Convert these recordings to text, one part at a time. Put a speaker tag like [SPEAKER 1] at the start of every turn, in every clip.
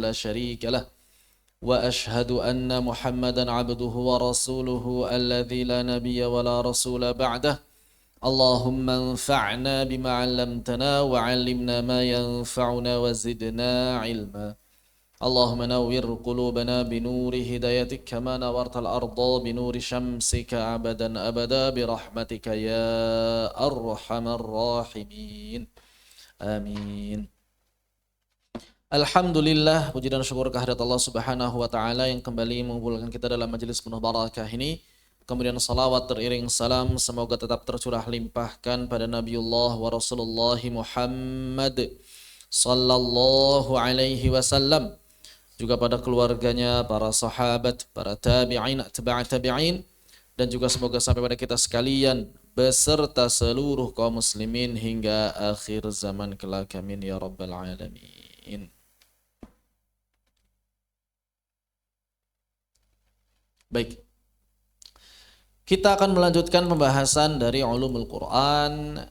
[SPEAKER 1] لا شريك له وأشهد أن محمدا عبده ورسوله الذي لا نبي ولا رسول بعده اللهم انفعنا بما علمتنا وعلمنا ما ينفعنا وزدنا علما اللهم نور قلوبنا بنور هدايتك كما نورت الأرض بنور شمسك أبدا أبدا برحمتك يا أرحم الراحمين آمين. Alhamdulillah, puji dan syukur kehadirat Allah Subhanahu wa taala yang kembali mengumpulkan kita dalam majelis penuh barakah ini. Kemudian salawat teriring salam semoga tetap tercurah limpahkan pada Nabiullah wa Rasulullah Muhammad sallallahu alaihi wasallam, juga pada keluarganya, para sahabat, para tabi'in, atba' tabi'in, dan juga semoga sampai pada kita sekalian beserta seluruh kaum muslimin hingga akhir zaman kelak, amin ya rabbal alamin. Baik, kita akan melanjutkan pembahasan dari ulumul Quran.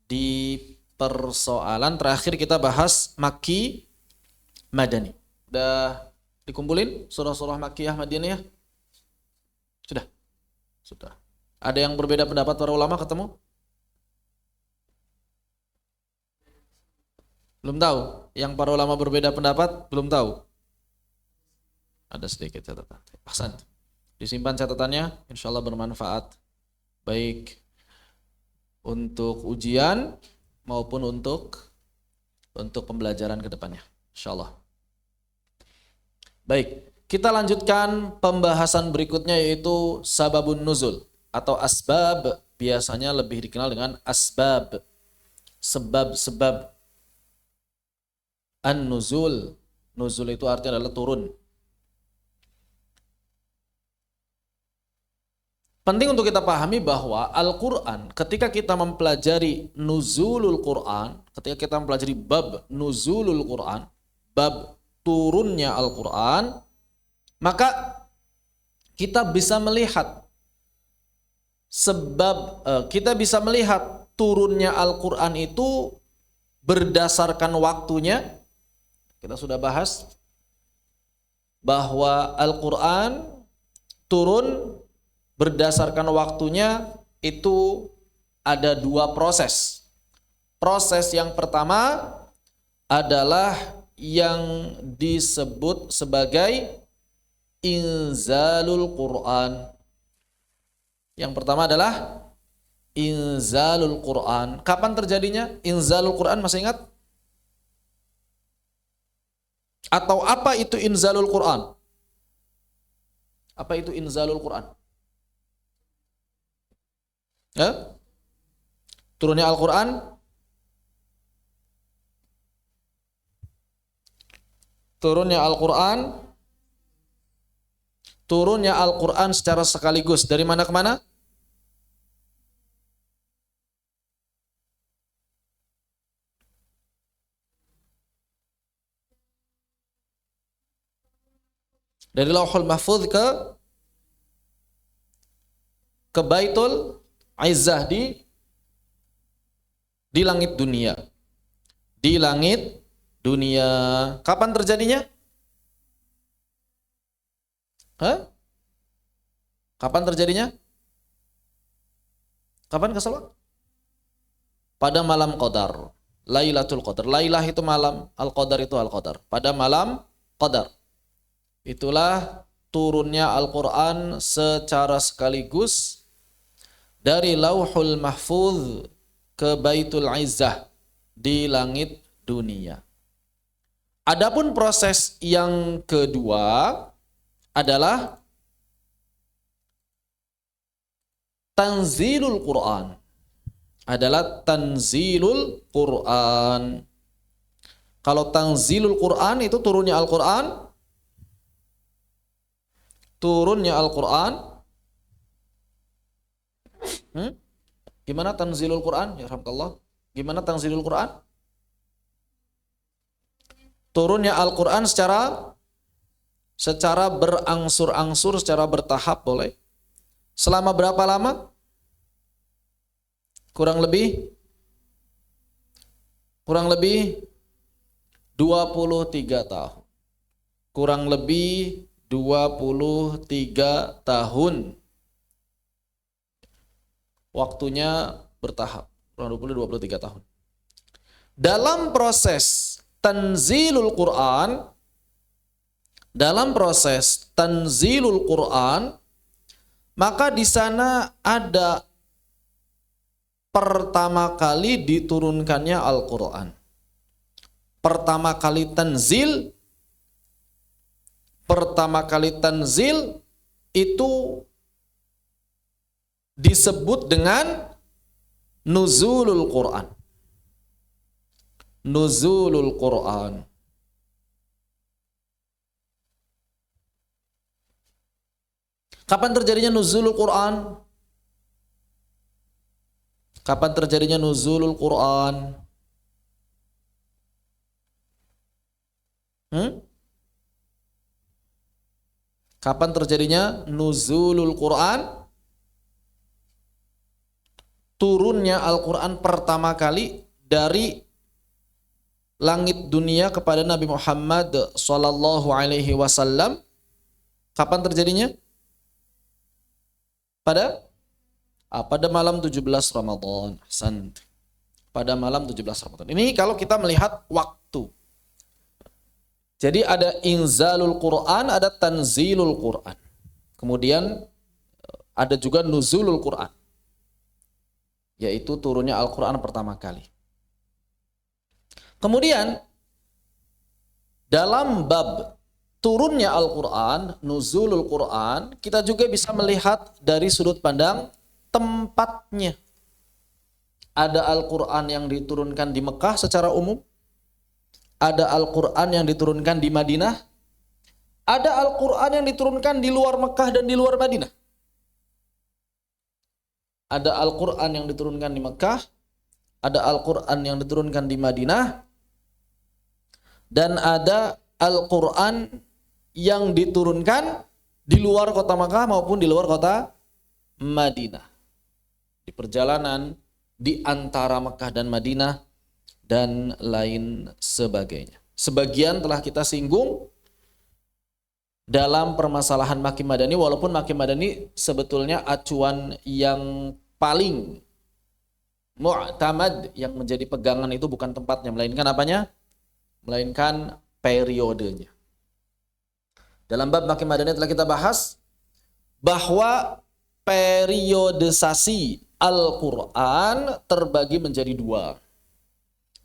[SPEAKER 1] Di persoalan terakhir kita bahas Makki Madani. Sudah dikumpulin surah-surah Makkiyah Madaniyah? Sudah? Sudah. Ada yang berbeda pendapat para ulama ketemu? Belum tahu. Yang para ulama berbeda pendapat belum tahu. Ada sedikit catatan. Ahsan. Disimpan catatannya, insya Allah bermanfaat, baik untuk ujian maupun untuk pembelajaran ke depannya, insya Allah. Baik, kita lanjutkan pembahasan berikutnya, yaitu sababun nuzul atau asbab, biasanya lebih dikenal dengan asbab, sebab-sebab. An-nuzul, nuzul itu artinya adalah turun. Penting untuk kita pahami bahwa Al-Quran, ketika kita mempelajari nuzulul Quran, ketika kita mempelajari bab nuzulul Quran, bab turunnya Al-Quran, maka kita bisa melihat kita bisa melihat turunnya Al-Quran itu berdasarkan waktunya. Kita sudah bahas bahwa Al-Quran turun berdasarkan waktunya itu ada dua proses. Proses yang pertama adalah yang disebut sebagai inzalul Quran. Yang pertama adalah inzalul Quran. Kapan terjadinya inzalul Quran, masih ingat? Atau apa itu inzalul Quran? Apa itu inzalul Quran? Turunnya Al-Quran, turunnya Al-Quran secara sekaligus dari mana ke mana? Dari Lauhul Mahfuz ke Baitul Izzah di langit dunia. Di langit dunia. Kapan terjadinya? Kapan terjadinya? Kapan kesalahan? Pada malam Qadar. Lailatul Qadar. Lailah itu malam, Al-Qadar itu Al-Qadar. Pada malam Qadar. Itulah turunnya Al-Quran secara sekaligus dari Lauhul Mahfuz ke Baitul Izzah di langit dunia. Adapun proses yang kedua adalah tanzilul Quran. Kalau tanzilul Quran itu turunnya Al-Quran. Gimana tanzilul Quran? Ya rahmatullah. Gimana tanzilul Quran? Turunnya Al-Quran secara berangsur-angsur, secara bertahap boleh. Selama berapa lama? Kurang lebih 23 tahun. kurang lebih 23 tahun. Waktunya bertahap, kurang 23 tahun. Dalam proses tanzilul Quran, maka di sana ada pertama kali diturunkannya Al-Quran. Pertama kali tanzil itu disebut dengan nuzulul Quran. Nuzulul Quran. Kapan terjadinya nuzulul Quran? Kapan terjadinya nuzulul Quran? Kapan terjadinya nuzulul Quran? Turunnya Al-Quran pertama kali dari langit dunia kepada Nabi Muhammad sallallahu alaihi wasallam. Kapan terjadinya? Pada malam 17 Ramadan. Pada malam 17 Ramadan. Ini kalau kita melihat waktu. Jadi ada inzalul Quran, ada tanzilul Quran. Kemudian ada juga nuzulul Quran, yaitu turunnya Al-Quran pertama kali. Kemudian dalam bab turunnya Al-Quran, nuzulul Quran, kita juga bisa melihat dari sudut pandang tempatnya. Ada Al-Quran yang diturunkan di Mekah secara umum, ada Al-Quran yang diturunkan di Madinah, ada Al-Quran yang diturunkan di luar Mekah dan di luar Madinah. Ada Al-Quran yang diturunkan di Mekah, ada Al-Quran yang diturunkan di Madinah, dan ada Al-Quran yang diturunkan di luar kota Mekah maupun di luar kota Madinah. Di perjalanan di antara Mekah dan Madinah dan lain sebagainya. Sebagian telah kita singgung dalam permasalahan Maki Madani, walaupun Maki Madani sebetulnya acuan yang paling mu'tamad, yang menjadi pegangan itu bukan tempatnya, melainkan apanya? Melainkan periodenya. Dalam bab Maki Madani telah kita bahas bahwa periodisasi Al-Quran terbagi menjadi dua.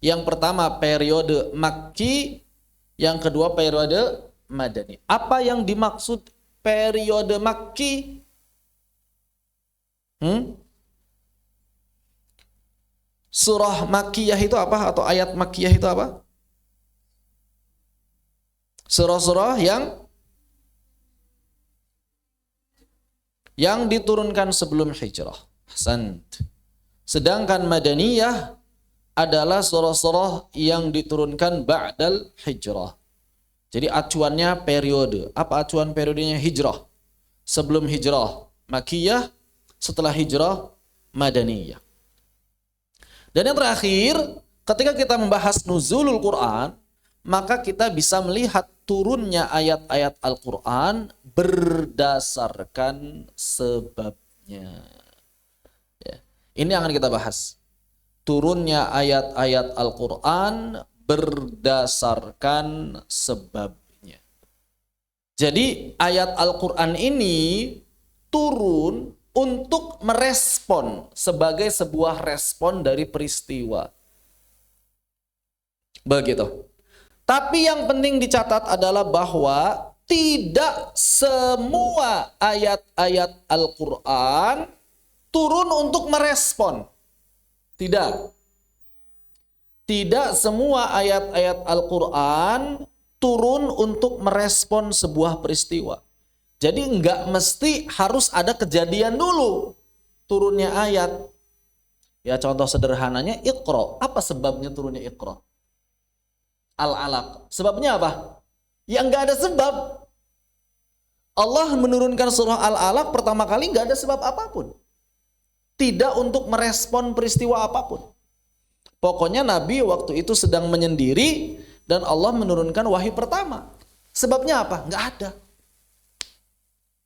[SPEAKER 1] Yang pertama periode Makki, yang kedua periode Madani. Apa yang dimaksud periode Makki? Surah Makkiyah itu apa? Atau ayat Makkiyah itu apa? Surah-surah yang diturunkan sebelum hijrah. Sedangkan Madaniyah adalah surah-surah yang diturunkan ba'dal hijrah. Jadi acuannya periode. Apa acuan periodenya? Hijrah. Sebelum hijrah Makkiyah, setelah hijrah Madaniyah. Dan yang terakhir, ketika kita membahas nuzulul Quran, maka kita bisa melihat turunnya ayat-ayat Al-Quran berdasarkan sebabnya. Ya. Ini yang akan kita bahas. Turunnya ayat-ayat Al-Quran berdasarkan sebabnya. Jadi ayat Al-Quran ini turun untuk merespon, sebagai sebuah respon dari peristiwa. Begitu. Tapi yang penting dicatat adalah bahwa tidak semua ayat-ayat Al-Quran turun untuk merespon. Tidak semua ayat-ayat Al-Quran turun untuk merespon sebuah peristiwa. Jadi enggak mesti harus ada kejadian dulu turunnya ayat. Ya contoh sederhananya Iqra. Apa sebabnya turunnya Iqra? Al-Alaq. Sebabnya apa? Ya enggak ada sebab. Allah menurunkan surah Al-Alaq pertama kali enggak ada sebab apapun. Tidak untuk merespon peristiwa apapun. Pokoknya Nabi waktu itu sedang menyendiri dan Allah menurunkan wahyu pertama. Sebabnya apa? Nggak ada.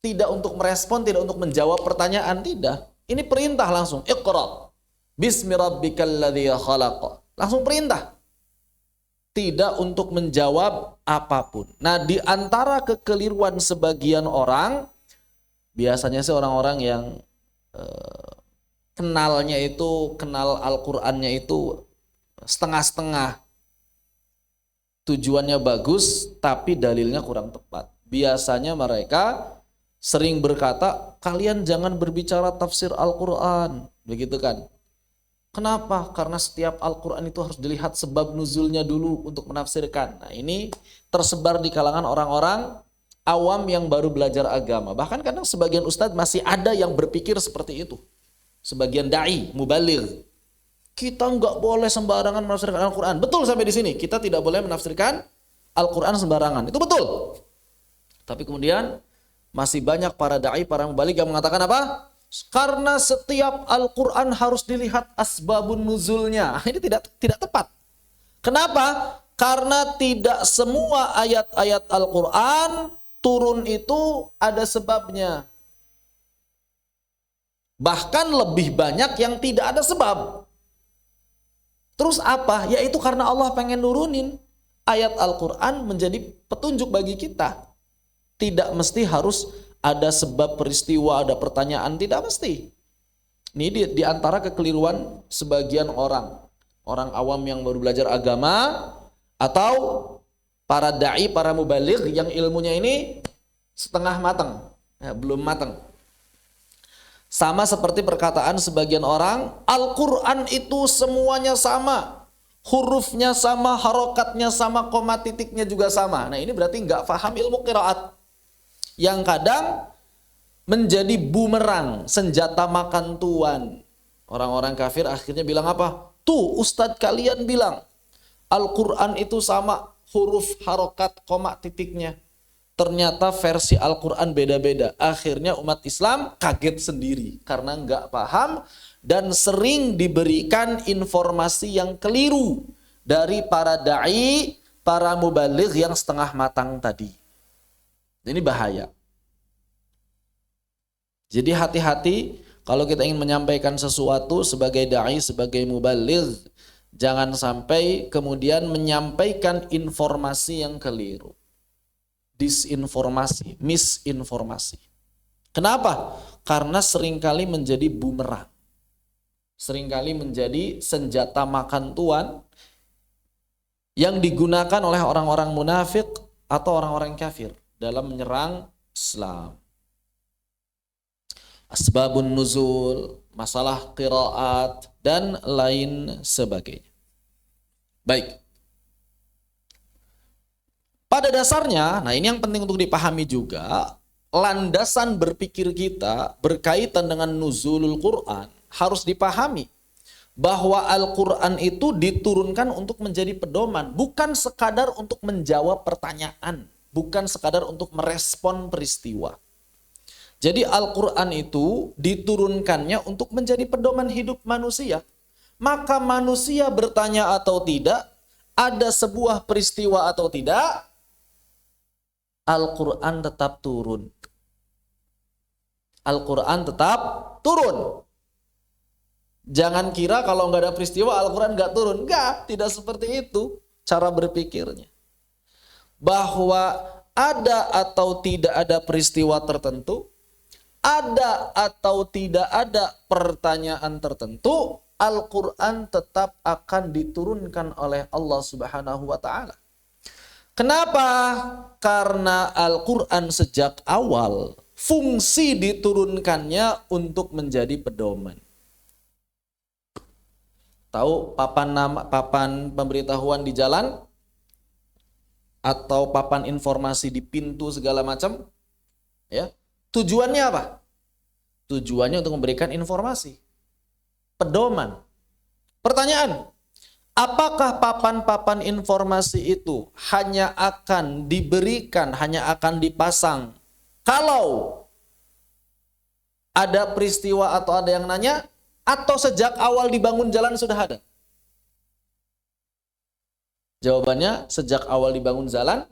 [SPEAKER 1] Tidak untuk merespon, tidak untuk menjawab pertanyaan, tidak. Ini perintah langsung. Iqra bismi rabbikal ladzi khalaq. Langsung perintah. Tidak untuk menjawab apapun. Nah, di antara kekeliruan sebagian orang, biasanya sih orang-orang yang kenal Al-Qur'annya itu setengah-setengah. Tujuannya bagus, tapi dalilnya kurang tepat. Biasanya mereka sering berkata, kalian jangan berbicara tafsir Al-Quran. Begitu kan? Kenapa? Karena setiap Al-Quran itu harus dilihat sebab nuzulnya dulu untuk menafsirkan. Nah, ini tersebar di kalangan orang-orang awam yang baru belajar agama. Bahkan kadang sebagian ustadz masih ada yang berpikir seperti itu. Sebagian da'i, mubaligh. Kita nggak boleh sembarangan menafsirkan Al-Quran. Betul sampai di sini. Kita tidak boleh menafsirkan Al-Quran sembarangan. Itu betul. Tapi kemudian masih banyak para da'i, para mubaligh yang mengatakan apa? Karena setiap Al-Quran harus dilihat asbabun nuzulnya. Ini tidak tepat. Kenapa? Karena tidak semua ayat-ayat Al-Quran turun itu ada sebabnya. Bahkan lebih banyak yang tidak ada sebab. Terus apa? Yaitu karena Allah pengen nurunin ayat Al-Quran menjadi petunjuk bagi kita. Tidak mesti harus ada sebab peristiwa, ada pertanyaan, tidak mesti. Ini di antara kekeliruan sebagian orang. Orang awam yang baru belajar agama, atau para da'i, para mubaligh yang ilmunya ini setengah matang, ya, belum matang. Sama seperti perkataan sebagian orang, Al-Quran itu semuanya sama. Hurufnya sama, harokatnya sama, koma titiknya juga sama. Nah, ini berarti nggak paham ilmu qiraat. Yang kadang menjadi bumerang, senjata makan tuan. Orang-orang kafir akhirnya bilang apa? Tuh, ustadz kalian bilang Al-Quran itu sama, huruf, harokat, koma titiknya. Ternyata versi Al-Quran beda-beda. Akhirnya umat Islam kaget sendiri karena nggak paham dan sering diberikan informasi yang keliru dari para da'i, para mubaligh yang setengah matang tadi. Ini bahaya. Jadi hati-hati kalau kita ingin menyampaikan sesuatu sebagai da'i, sebagai mubaligh, jangan sampai kemudian menyampaikan informasi yang keliru. Disinformasi, misinformasi. Kenapa? Karena seringkali menjadi bumerang. Seringkali menjadi senjata makan tuan yang digunakan oleh orang-orang munafik atau orang-orang kafir dalam menyerang Islam. Asbabun nuzul, masalah qiraat, dan lain sebagainya. Baik. Pada dasarnya, nah ini yang penting untuk dipahami juga, landasan berpikir kita berkaitan dengan nuzulul Quran harus dipahami bahwa Al-Quran itu diturunkan untuk menjadi pedoman, bukan sekadar untuk menjawab pertanyaan, bukan sekadar untuk merespon peristiwa. Jadi Al-Quran itu diturunkannya untuk menjadi pedoman hidup manusia. Maka manusia bertanya atau tidak, ada sebuah peristiwa atau tidak, Al-Quran tetap turun. Al-Quran tetap turun. Jangan kira kalau nggak ada peristiwa Al-Quran nggak turun. Nggak, tidak seperti itu cara berpikirnya. Bahwa ada atau tidak ada peristiwa tertentu, ada atau tidak ada pertanyaan tertentu, Al-Quran tetap akan diturunkan oleh Allah Subhanahu wa Ta'ala. Kenapa? Karena Al-Quran sejak awal fungsi diturunkannya untuk menjadi pedoman. Tahu papan pemberitahuan di jalan atau papan informasi di pintu segala macam? Ya. Tujuannya apa? Tujuannya untuk memberikan informasi, pedoman. Pertanyaan, apakah papan-papan informasi itu hanya akan diberikan, hanya akan dipasang kalau ada peristiwa atau ada yang nanya, atau sejak awal dibangun jalan sudah ada? Jawabannya, sejak awal dibangun jalan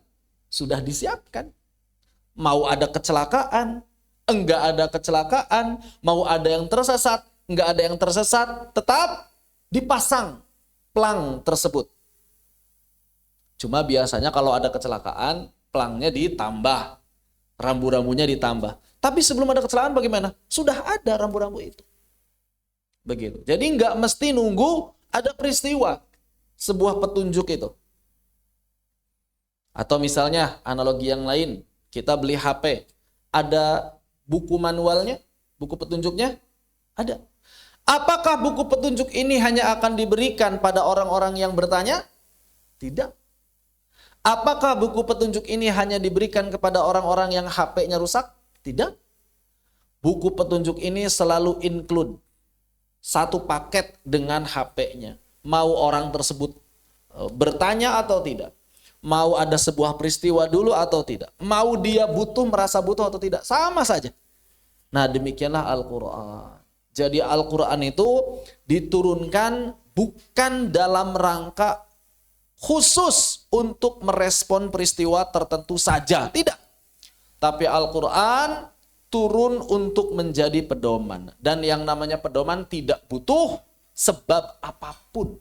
[SPEAKER 1] sudah disiapkan. Mau ada kecelakaan, enggak ada kecelakaan, mau ada yang tersesat, enggak ada yang tersesat, tetap dipasang pelang tersebut. Cuma biasanya kalau ada kecelakaan, pelangnya ditambah, rambu-rambunya ditambah. Tapi sebelum ada kecelakaan bagaimana? Sudah ada rambu-rambu itu. Begitu. Jadi enggak mesti nunggu ada peristiwa, sebuah petunjuk itu. Atau misalnya analogi yang lain, kita beli HP, ada buku manualnya, buku petunjuknya? Ada. Apakah buku petunjuk ini hanya akan diberikan pada orang-orang yang bertanya? Tidak. Apakah buku petunjuk ini hanya diberikan kepada orang-orang yang HP-nya rusak? Tidak. Buku petunjuk ini selalu include satu paket dengan HP-nya. Mau orang tersebut bertanya atau tidak? Mau ada sebuah peristiwa dulu atau tidak? Mau dia merasa butuh atau tidak? Sama saja. Nah, demikianlah Al-Quran. Jadi Al-Quran itu diturunkan bukan dalam rangka khusus untuk merespon peristiwa tertentu saja. Tidak. Tapi Al-Quran turun untuk menjadi pedoman. Dan yang namanya pedoman tidak butuh sebab apapun.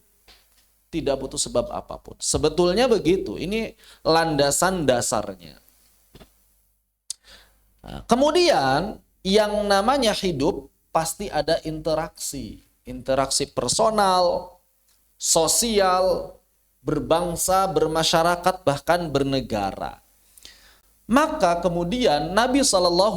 [SPEAKER 1] Tidak butuh sebab apapun. Sebetulnya begitu. Ini landasan dasarnya. Nah, kemudian yang namanya hidup pasti ada interaksi. Interaksi personal, sosial, berbangsa, bermasyarakat, bahkan bernegara. Maka kemudian Nabi SAW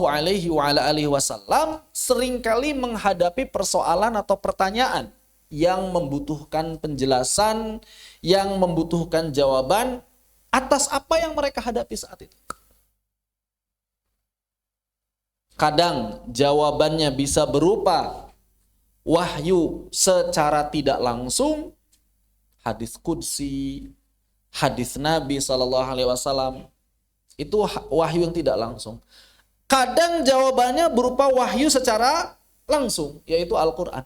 [SPEAKER 1] seringkali menghadapi persoalan atau pertanyaan yang membutuhkan penjelasan, yang membutuhkan jawaban atas apa yang mereka hadapi saat itu. Kadang jawabannya bisa berupa wahyu secara tidak langsung, hadis qudsi, hadis Nabi SAW, itu wahyu yang tidak langsung. Kadang jawabannya berupa wahyu secara langsung, yaitu Al-Quran.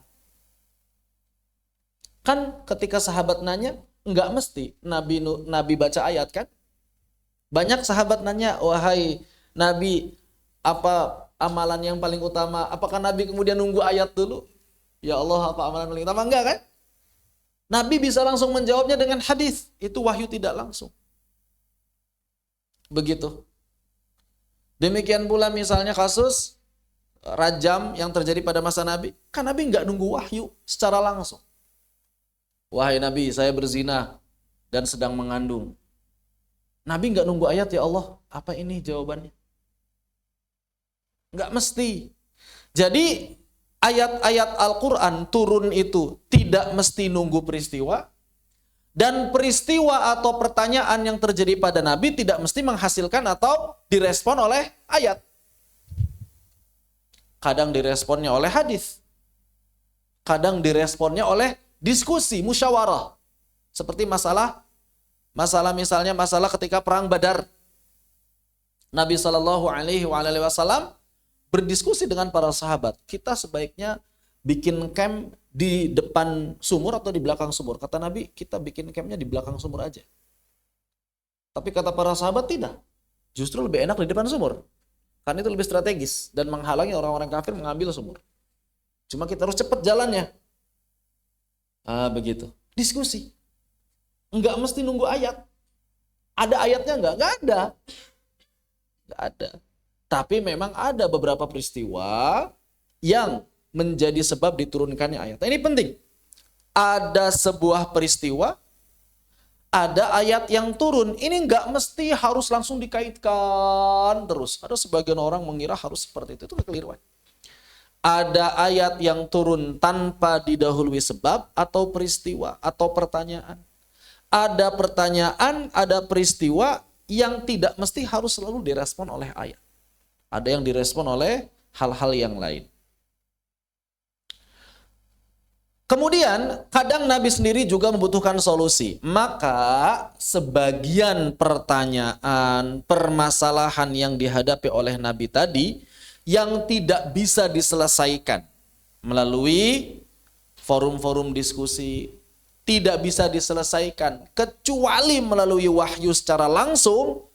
[SPEAKER 1] Kan ketika sahabat nanya, enggak mesti Nabi baca ayat kan? Banyak sahabat nanya, wahai Nabi, apa amalan yang paling utama? Apakah Nabi kemudian nunggu ayat dulu? Ya Allah, apa amalan paling utama? Enggak kan? Nabi bisa langsung menjawabnya dengan hadis. Itu wahyu tidak langsung. Begitu. Demikian pula misalnya kasus rajam yang terjadi pada masa Nabi. Kan Nabi enggak nunggu wahyu secara langsung. Wahai Nabi, saya berzina dan sedang mengandung. Nabi enggak nunggu ayat, ya Allah, apa ini jawabannya? Enggak mesti. Jadi ayat-ayat Al-Quran turun itu tidak mesti nunggu peristiwa. Dan peristiwa atau pertanyaan yang terjadi pada Nabi tidak mesti menghasilkan atau direspon oleh ayat. Kadang diresponnya oleh hadis. Kadang diresponnya oleh diskusi, musyawarah. Seperti masalah misalnya masalah ketika perang Badar. Nabi SAW berdiskusi dengan para sahabat. Kita sebaiknya bikin camp di depan sumur atau di belakang sumur. Kata Nabi, kita bikin campnya di belakang sumur aja. Tapi kata para sahabat tidak. Justru lebih enak di depan sumur. Karena itu lebih strategis dan menghalangi orang-orang kafir mengambil sumur. Cuma kita harus cepat jalannya. Begitu. Diskusi. Enggak mesti nunggu ayat. Ada ayatnya enggak? Enggak ada. Enggak ada. Tapi memang ada beberapa peristiwa yang menjadi sebab diturunkannya ayat. Nah, ini penting. Ada sebuah peristiwa, ada ayat yang turun. Ini enggak mesti harus langsung dikaitkan terus. Ada sebagian orang mengira harus seperti itu. Itu kekeliruan. Ada ayat yang turun tanpa didahului sebab atau peristiwa atau pertanyaan. Ada pertanyaan, ada peristiwa yang tidak mesti harus selalu direspon oleh ayat. Ada yang direspon oleh hal-hal yang lain. Kemudian kadang Nabi sendiri juga membutuhkan solusi. Maka sebagian pertanyaan, permasalahan yang dihadapi oleh Nabi tadi yang tidak bisa diselesaikan melalui forum-forum diskusi, tidak bisa diselesaikan kecuali melalui wahyu secara langsung,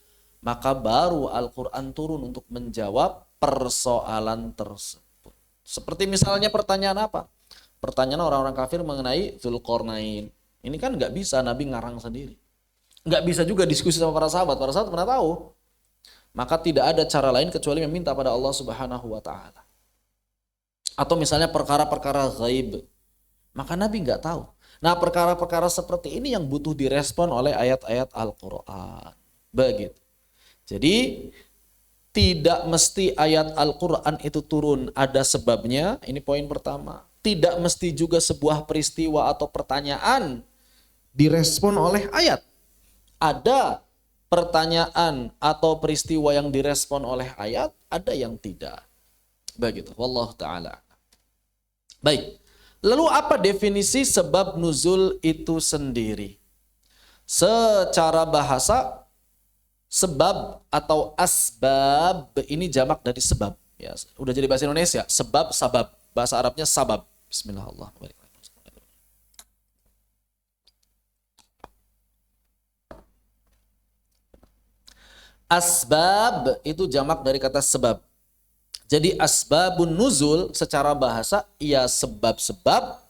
[SPEAKER 1] maka baru Al-Quran turun untuk menjawab persoalan tersebut. Seperti misalnya pertanyaan apa? Pertanyaan orang-orang kafir mengenai Dzulqarnain. Ini kan nggak bisa Nabi ngarang sendiri. Nggak bisa juga diskusi sama para sahabat. Para sahabat pernah tahu. Maka tidak ada cara lain kecuali meminta pada Allah Subhanahu wa Ta'ala. Atau misalnya perkara-perkara ghaib, maka Nabi nggak tahu. Nah, perkara-perkara seperti ini yang butuh direspon oleh ayat-ayat Al-Quran. Begitu. Jadi tidak mesti ayat Al-Quran itu turun ada sebabnya. Ini poin pertama. Tidak mesti juga sebuah peristiwa atau pertanyaan direspon oleh ayat. Ada pertanyaan atau peristiwa yang direspon oleh ayat, ada yang tidak. Begitu. Wallahu ta'ala. Baik. Lalu apa definisi sebab nuzul itu sendiri? Secara bahasa, sebab atau asbab ini jamak dari sebab. Ya, udah jadi bahasa Indonesia. Sebab, sabab. Bahasa Arabnya sabab. Bismillahirrahmanirrahim. Asbab itu jamak dari kata sebab. Jadi asbabun nuzul secara bahasa ia sebab-sebab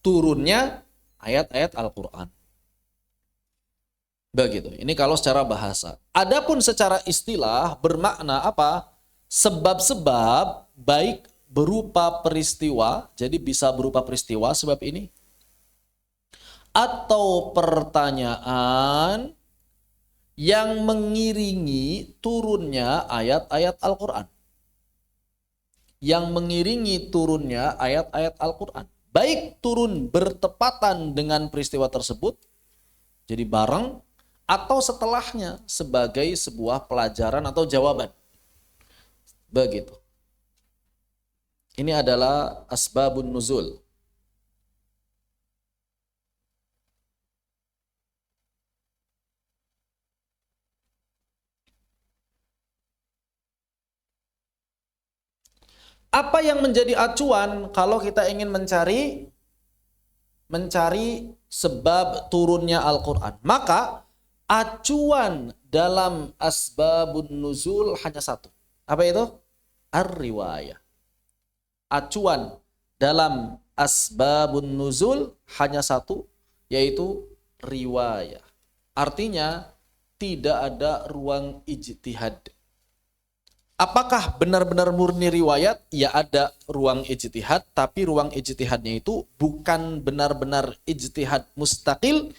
[SPEAKER 1] turunnya ayat-ayat Al-Quran. Begitu. Ini kalau secara bahasa. Adapun secara istilah bermakna apa? Sebab-sebab baik berupa peristiwa, jadi bisa berupa peristiwa sebab ini, atau pertanyaan yang mengiringi turunnya ayat-ayat Al-Quran. Yang mengiringi turunnya ayat-ayat Al-Quran. Baik turun bertepatan dengan peristiwa tersebut, jadi bareng, atau setelahnya sebagai sebuah pelajaran atau jawaban. Begitu. Ini adalah asbabun nuzul. Apa yang menjadi acuan kalau kita ingin mencari sebab turunnya Al-Quran? Maka acuan dalam asbabun nuzul hanya satu. Apa itu? Ar-riwayah. Acuan dalam asbabun nuzul hanya satu, yaitu riwayah. Artinya tidak ada ruang ijtihad. Apakah benar-benar murni riwayat? Ya ada ruang ijtihad, tapi ruang ijtihadnya itu bukan benar-benar ijtihad mustaqil,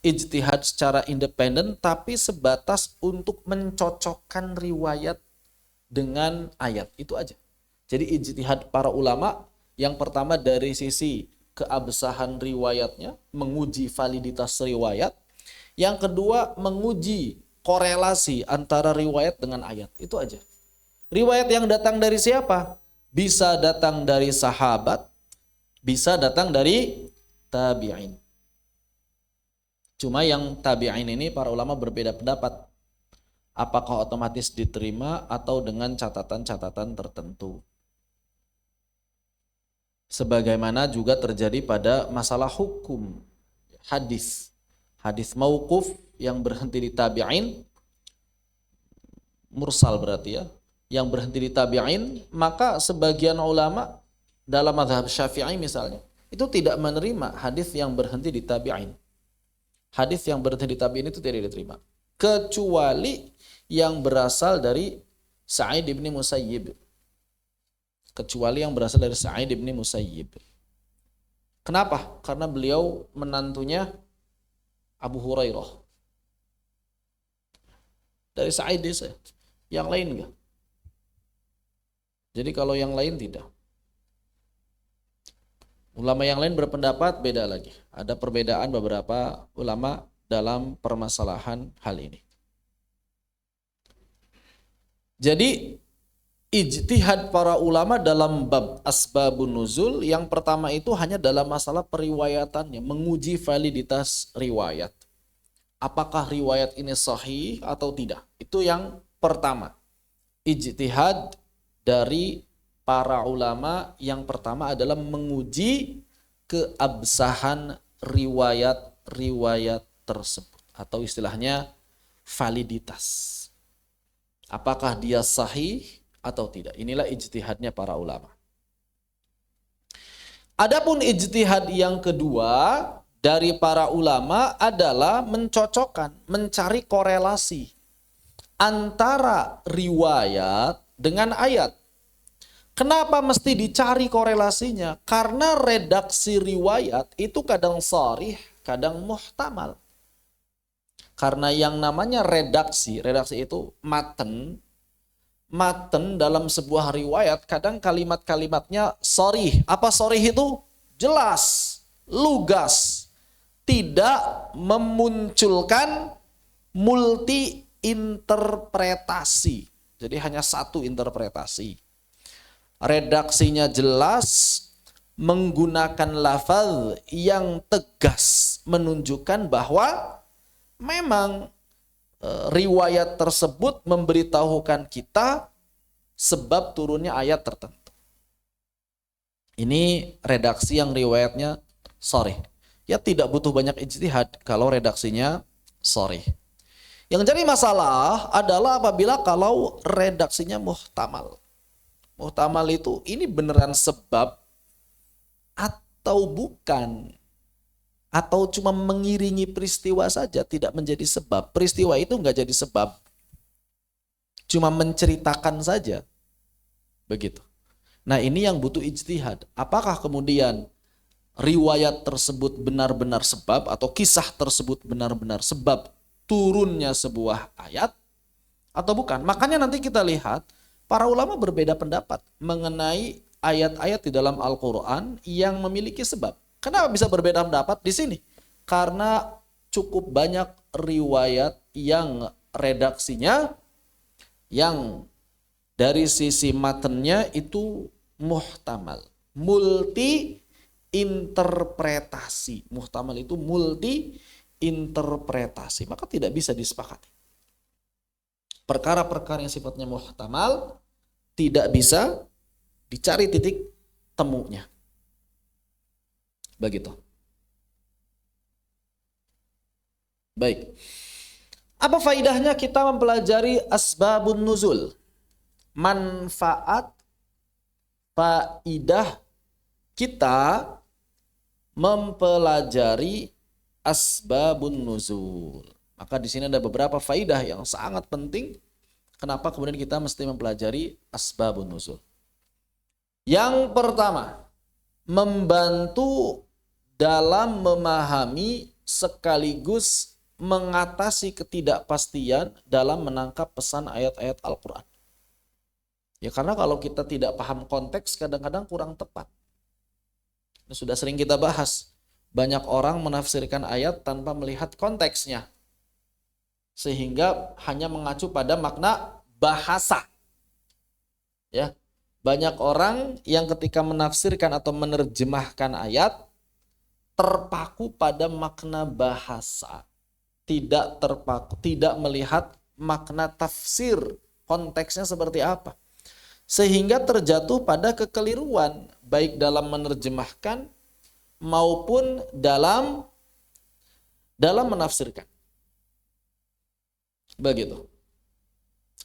[SPEAKER 1] ijtihad secara independen, tapi sebatas untuk mencocokkan riwayat dengan ayat. Itu aja. Jadi ijtihad para ulama yang pertama dari sisi keabsahan riwayatnya, menguji validitas riwayat. Yang kedua menguji korelasi antara riwayat dengan ayat. Itu aja. Riwayat yang datang dari siapa? Bisa datang dari sahabat, bisa datang dari tabi'in. Cuma yang tabi'in ini para ulama berbeda pendapat. Apakah otomatis diterima atau dengan catatan-catatan tertentu. Sebagaimana juga terjadi pada masalah hukum hadis. Hadis mauquf yang berhenti di tabi'in, mursal berarti ya, yang berhenti di tabi'in, maka sebagian ulama dalam mazhab Syafi'i misalnya, itu tidak menerima hadis yang berhenti di tabi'in. Hadis yang berhenti di tabi'in itu tidak diterima. Kecuali yang berasal dari Sa'id bin Musayyib. Kecuali yang berasal dari Sa'id bin Musayyib. Kenapa? Karena beliau menantunya Abu Hurairah. Dari Sa'id desa. Yang lain enggak? Jadi kalau yang lain tidak. Ulama yang lain berpendapat beda lagi. Ada perbedaan beberapa ulama dalam permasalahan hal ini. Jadi ijtihad para ulama dalam bab asbabun nuzul yang pertama itu hanya dalam masalah periwayatannya, menguji validitas riwayat. Apakah riwayat ini sahih atau tidak? Itu yang pertama. Ijtihad dari para ulama yang pertama adalah menguji keabsahan riwayat-riwayat tersebut atau istilahnya validitas. Apakah dia sahih atau tidak? Inilah ijtihadnya para ulama. Adapun ijtihad yang kedua dari para ulama adalah mencocokkan, mencari korelasi antara riwayat dengan ayat. Kenapa mesti dicari korelasinya? Karena redaksi riwayat itu kadang sharih, kadang muhtamal. Karena yang namanya redaksi itu matan dalam sebuah riwayat, kadang kalimat-kalimatnya sharih. Apa sharih itu? Jelas, lugas, tidak memunculkan multi interpretasi. Jadi hanya satu interpretasi. Redaksinya jelas, menggunakan lafaz yang tegas, menunjukkan bahwa memang riwayat tersebut memberitahukan kita sebab turunnya ayat tertentu. Ini redaksi yang riwayatnya sharih. Ya tidak butuh banyak ijtihad kalau redaksinya sharih. Yang jadi masalah adalah apabila kalau redaksinya muhtamal. Muhtamal itu ini beneran sebab atau bukan? Atau cuma mengiringi peristiwa saja, tidak menjadi sebab. Peristiwa itu nggak jadi sebab. Cuma menceritakan saja. Begitu. Nah ini yang butuh ijtihad. Apakah kemudian riwayat tersebut benar-benar sebab atau kisah tersebut benar-benar sebab turunnya sebuah ayat atau bukan? Makanya nanti kita lihat para ulama berbeda pendapat mengenai ayat-ayat di dalam Al-Quran yang memiliki sebab. Kenapa bisa berbeda pendapat di sini? Karena cukup banyak riwayat yang redaksinya, yang dari sisi matanya itu muhtamal, multi interpretasi. Muhtamal itu multi interpretasi, maka tidak bisa disepakati. Perkara-perkara yang sifatnya muhtamal tidak bisa dicari titik temunya. Begitu. Baik. Apa faidahnya kita mempelajari asbabun nuzul? Manfaat, faidah kita mempelajari asbabun nuzul. Maka di sini ada beberapa faidah yang sangat penting. Kenapa kemudian kita mesti mempelajari asbabun nuzul? Yang pertama, membantu dalam memahami sekaligus mengatasi ketidakpastian dalam menangkap pesan ayat-ayat Al-Quran. Ya karena kalau kita tidak paham konteks kadang-kadang kurang tepat. Ini sudah sering kita bahas. Banyak orang menafsirkan ayat tanpa melihat konteksnya. Sehingga hanya mengacu pada makna bahasa. Ya, banyak orang yang ketika menafsirkan atau menerjemahkan ayat terpaku pada makna bahasa, tidak melihat makna tafsir, konteksnya seperti apa, sehingga terjatuh pada kekeliruan baik dalam menerjemahkan maupun dalam menafsirkan. Begitu.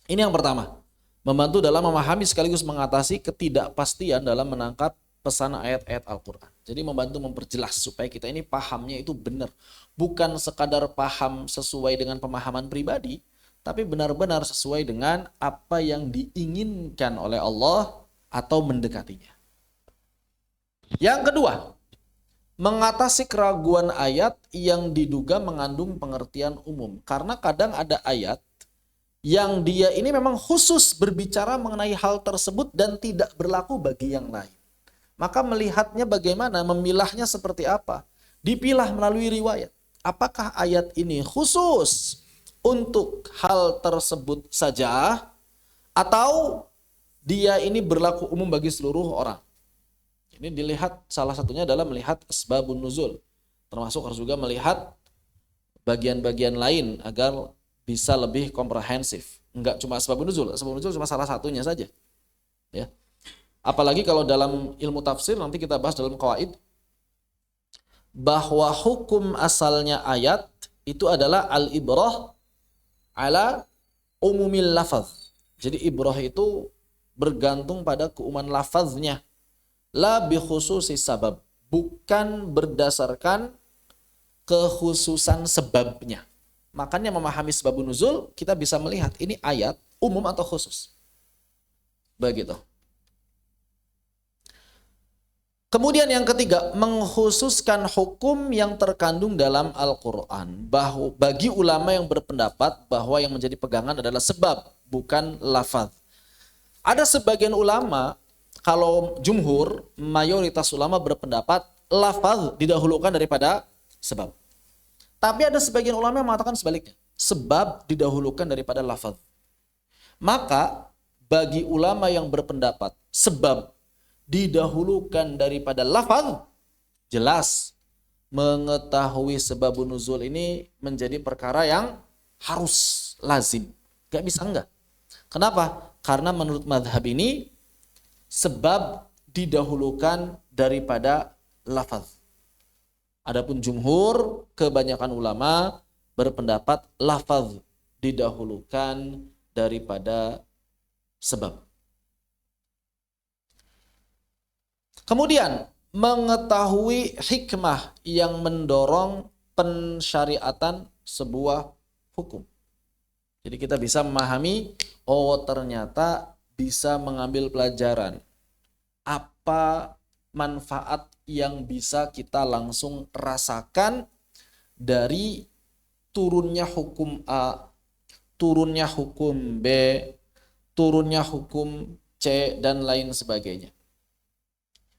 [SPEAKER 1] Ini yang pertama, membantu dalam memahami sekaligus mengatasi ketidakpastian dalam menangkap pesan ayat-ayat Al-Quran. Jadi membantu memperjelas supaya kita ini pahamnya itu benar. Bukan sekadar paham sesuai dengan pemahaman pribadi, tapi benar-benar sesuai dengan apa yang diinginkan oleh Allah atau mendekatinya. Yang kedua, mengatasi keraguan ayat yang diduga mengandung pengertian umum. Karena kadang ada ayat yang dia ini memang khusus berbicara mengenai hal tersebut dan tidak berlaku bagi yang lain. Maka melihatnya bagaimana, memilahnya seperti apa? Dipilah melalui riwayat. Apakah ayat ini khusus untuk hal tersebut saja atau dia ini berlaku umum bagi seluruh orang? Ini dilihat, salah satunya adalah melihat asbabun nuzul. Termasuk harus juga melihat bagian-bagian lain agar bisa lebih komprehensif. Enggak cuma asbabun nuzul cuma salah satunya saja. Ya. Apalagi kalau dalam ilmu tafsir nanti kita bahas dalam qawaid bahwa hukum asalnya ayat itu adalah al-ibrah ala umumil lafaz. Jadi ibrah itu bergantung pada keumuman lafaznya. La bi khususi sabab. Bukan berdasarkan kekhususan sebabnya. Makanya memahami sebabun nuzul, kita bisa melihat ini ayat umum atau khusus. Begitu. Kemudian yang ketiga, mengkhususkan hukum yang terkandung dalam Al-Quran. Bagi ulama yang berpendapat bahwa yang menjadi pegangan adalah sebab, bukan lafaz. Ada sebagian ulama, kalau jumhur, mayoritas ulama berpendapat lafaz didahulukan daripada sebab. Tapi ada sebagian ulama yang mengatakan sebaliknya. Sebab didahulukan daripada lafaz. Maka bagi ulama yang berpendapat sebab didahulukan daripada lafaz, jelas mengetahui sebabun nuzul ini menjadi perkara yang harus lazim. Gak bisa enggak. Kenapa? Karena menurut madhab ini sebab didahulukan daripada lafaz. Adapun jumhur, kebanyakan ulama berpendapat lafaz didahulukan daripada sebab. Kemudian mengetahui hikmah yang mendorong pensyariatan sebuah hukum. Jadi kita bisa memahami, oh ternyata bisa mengambil pelajaran. Apa manfaat yang bisa kita langsung rasakan dari turunnya hukum A, turunnya hukum B, turunnya hukum C, dan lain sebagainya.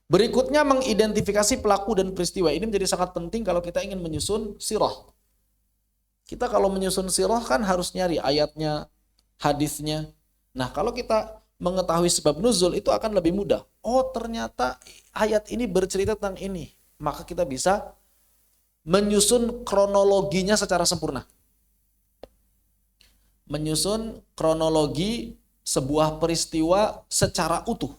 [SPEAKER 1] Berikutnya mengidentifikasi pelaku dan peristiwa. Ini menjadi sangat penting kalau kita ingin menyusun sirah. Kita kalau menyusun sirah kan harus nyari ayatnya, hadisnya. Nah kalau kita mengetahui sebab nuzul itu akan lebih mudah. Oh ternyata ayat ini bercerita tentang ini. Maka kita bisa menyusun kronologinya secara sempurna. Menyusun kronologi sebuah peristiwa secara utuh.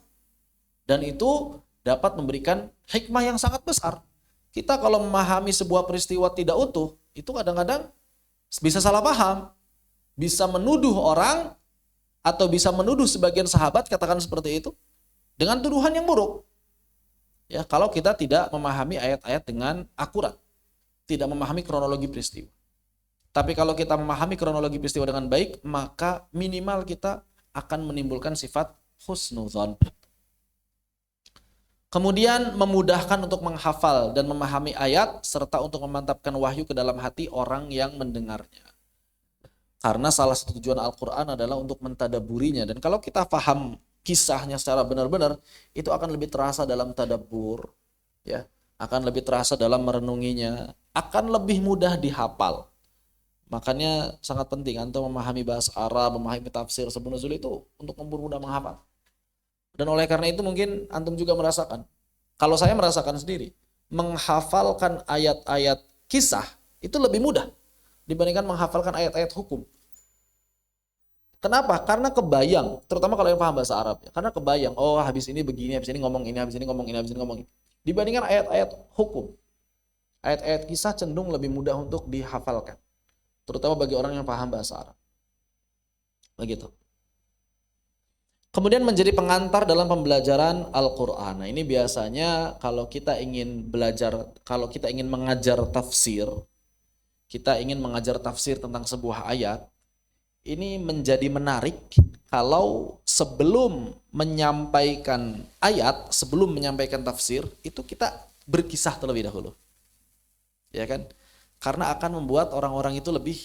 [SPEAKER 1] Dan itu dapat memberikan hikmah yang sangat besar. Kita kalau memahami sebuah peristiwa tidak utuh, itu kadang-kadang bisa salah paham. Bisa menuduh orang, atau bisa menuduh sebagian sahabat, katakan seperti itu, dengan tuduhan yang buruk. Ya, kalau kita tidak memahami ayat-ayat dengan akurat. Tidak memahami kronologi peristiwa. Tapi kalau kita memahami kronologi peristiwa dengan baik, maka minimal kita akan menimbulkan sifat husnudzon. Kemudian memudahkan untuk menghafal dan memahami ayat serta untuk memantapkan wahyu ke dalam hati orang yang mendengarnya. Karena salah satu tujuan Al-Quran adalah untuk mentadaburinya. Dan kalau kita paham kisahnya secara benar-benar, itu akan lebih terasa dalam tadabbur, ya, akan lebih terasa dalam merenunginya, akan lebih mudah dihafal. Makanya sangat penting antum memahami bahasa Arab, memahami tafsir sebelum nuzul itu untuk mempermudah menghafal. Dan oleh karena itu mungkin antum juga merasakan, kalau saya merasakan sendiri, menghafalkan ayat-ayat kisah itu lebih mudah dibandingkan menghafalkan ayat-ayat hukum. Kenapa? Karena kebayang, terutama kalau yang paham bahasa Arab, karena kebayang, oh habis ini begini, habis ini ngomong ini, habis ini ngomong ini, habis ini ngomong ini. Dibandingkan ayat-ayat hukum, ayat-ayat kisah cenderung lebih mudah untuk dihafalkan, terutama bagi orang yang paham bahasa Arab. Begitu. Kemudian menjadi pengantar dalam pembelajaran Al-Quran. Nah ini biasanya kalau kita ingin belajar, kalau kita ingin mengajar tafsir, kita ingin mengajar tafsir tentang sebuah ayat, ini menjadi menarik kalau sebelum menyampaikan ayat, sebelum menyampaikan tafsir, itu kita berkisah terlebih dahulu. Ya kan? Karena akan membuat orang-orang itu lebih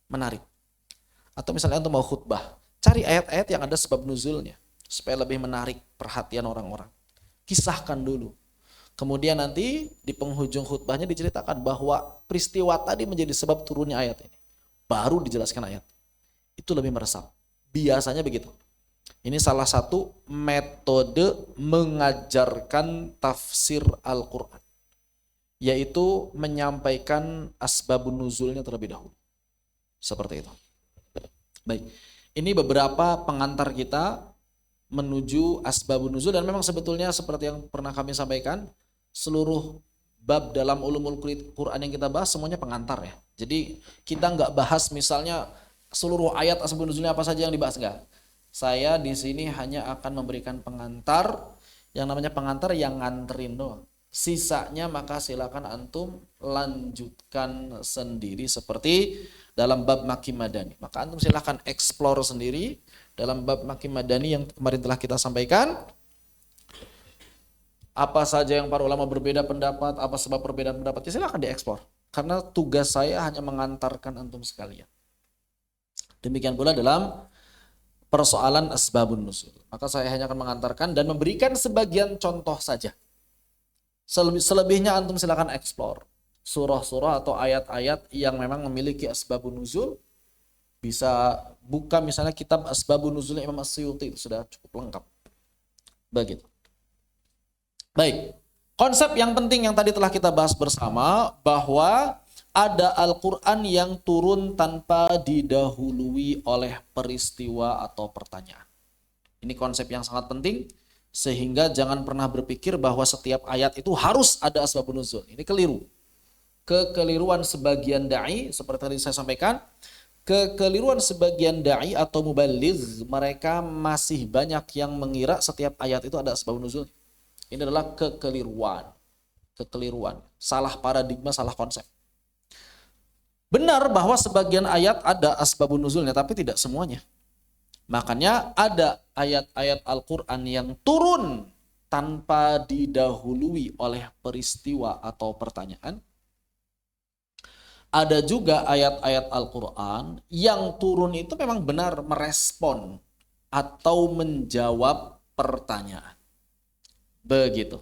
[SPEAKER 1] menarik. Atau misalnya untuk mau khutbah, cari ayat-ayat yang ada sebab nuzulnya supaya lebih menarik perhatian orang-orang. Kisahkan dulu. Kemudian nanti di penghujung khutbahnya diceritakan bahwa peristiwa tadi menjadi sebab turunnya ayat ini. Baru dijelaskan ayat. Itu lebih meresap. Biasanya begitu. Ini salah satu metode mengajarkan tafsir Al-Quran. Yaitu menyampaikan asbabun nuzulnya terlebih dahulu. Seperti itu. Baik. Ini beberapa pengantar kita menuju asbabun nuzul, dan memang sebetulnya seperti yang pernah kami sampaikan, seluruh bab dalam ulumul Quran yang kita bahas semuanya pengantar ya. Jadi kita nggak bahas misalnya seluruh ayat asbabun nuzulnya apa saja yang dibahas, enggak. Saya di sini hanya akan memberikan pengantar, yang namanya pengantar yang nganterin doang. Sisanya maka silakan antum lanjutkan sendiri seperti dalam bab Maki Madani. Maka antum silakan explore sendiri dalam bab Maki Madani yang kemarin telah kita sampaikan. Apa saja yang para ulama berbeda pendapat, apa sebab perbedaan pendapat, ya silakan dieksplor. Karena tugas saya hanya mengantarkan antum sekalian. Demikian pula dalam persoalan asbabun nuzul. Maka saya hanya akan mengantarkan dan memberikan sebagian contoh saja. Selebihnya antum silakan explore surah-surah atau ayat-ayat yang memang memiliki asbabun nuzul. Bisa buka misalnya kitab Asbabun Nuzul Imam As-Suyuti, itu sudah cukup lengkap. Begitu. Baik. Konsep yang penting yang tadi telah kita bahas bersama bahwa ada Al-Quran yang turun tanpa didahului oleh peristiwa atau pertanyaan. Ini konsep yang sangat penting, sehingga jangan pernah berpikir bahwa setiap ayat itu harus ada asbabun nuzul. Ini keliru. Kekeliruan sebagian da'i, seperti tadi saya sampaikan, kekeliruan sebagian da'i atau muballigh, mereka masih banyak yang mengira setiap ayat itu ada asbabun nuzul. Ini adalah kekeliruan. Salah paradigma, salah konsep. Benar bahwa sebagian ayat ada asbabun nuzulnya, tapi tidak semuanya. Makanya ada ayat-ayat Al-Quran yang turun tanpa didahului oleh peristiwa atau pertanyaan. Ada juga ayat-ayat Al-Quran yang turun itu memang benar merespon atau menjawab pertanyaan. Begitu.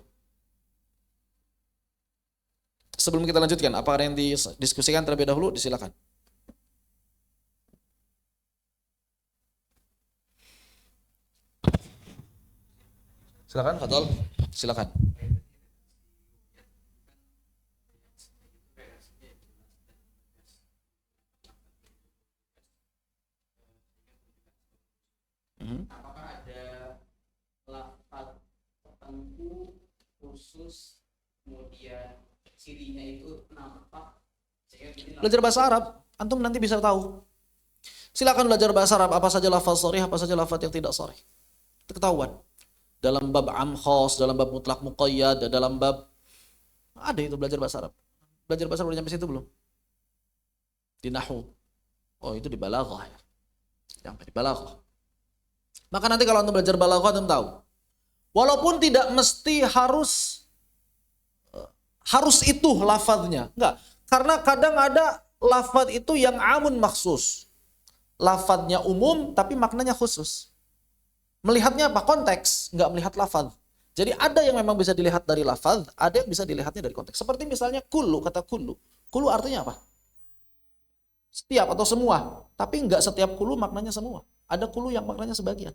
[SPEAKER 1] Sebelum kita lanjutkan, apa ada yang didiskusikan terlebih dahulu? Disilakan. Silakan, Fadol. Silakan.
[SPEAKER 2] Apakah ada lafaz tertentu khusus kemudian cirinya itu nampak?
[SPEAKER 1] Belajar bahasa Arab, antum nanti bisa tahu. Silakan belajar bahasa Arab, apa saja lafaz sharih, apa saja lafaz yang tidak sharih. Itu ketahuan. Dalam bab am khos, dalam bab mutlak muqayyad, dalam bab ada itu belajar bahasa Arab. Belajar bahasa Arab udah nyampe situ belum? Di nahwu. Oh, itu di balaghah ya. Sampai di balaghah. Maka nanti kalau antum belajar balaghah antum tahu. Walaupun tidak mesti harus itu lafadznya. Enggak. Karena kadang ada lafadz itu yang amun maksus. Lafadznya umum tapi maknanya khusus. Melihatnya apa? Konteks, enggak melihat lafadz. Jadi ada yang memang bisa dilihat dari lafadz, ada yang bisa dilihatnya dari konteks. Seperti misalnya kullu, kata kullu. Kullu artinya apa? Setiap atau semua. Tapi enggak setiap kullu maknanya semua. Ada kullu yang maknanya sebagian.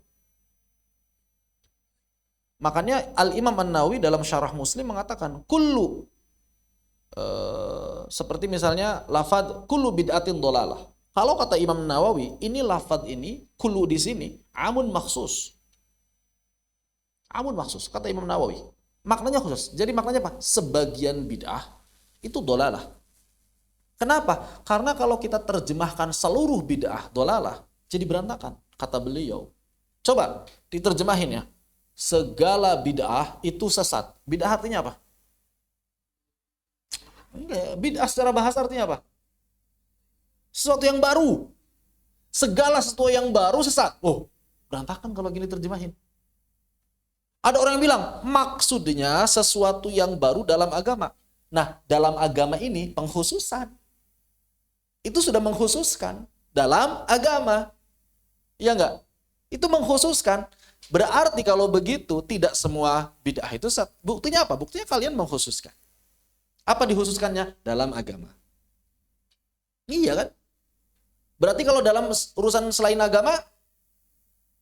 [SPEAKER 1] Makanya Al-Imam An-Nawawi dalam Syarah Muslim mengatakan kullu seperti misalnya lafadz kullu bid'atin dhalalah. Kalau kata Imam Nawawi, ini lafadz ini kullu di sini amun maksus. Amun maksus kata Imam Nawawi. Maknanya khusus. Jadi maknanya apa? Sebagian bid'ah itu dhalalah. Kenapa? Karena kalau kita terjemahkan seluruh bid'ah dhalalah jadi berantakan, kata beliau. Coba diterjemahin ya. Segala bid'ah itu sesat. Bid'ah artinya apa? Bid'ah secara bahasa artinya apa? Sesuatu yang baru. Segala sesuatu yang baru sesat. Oh, berantakan kalau gini terjemahin. Ada orang yang bilang, maksudnya sesuatu yang baru dalam agama. Nah, dalam agama ini pengkhususan. Itu sudah mengkhususkan dalam agama. Iya enggak? Itu mengkhususkan. Berarti kalau begitu, tidak semua bid'ah itu sesat. Buktinya apa? Buktinya kalian mengkhususkan. Apa dikhususkannya? Dalam agama. Iya kan? Berarti kalau dalam urusan selain agama,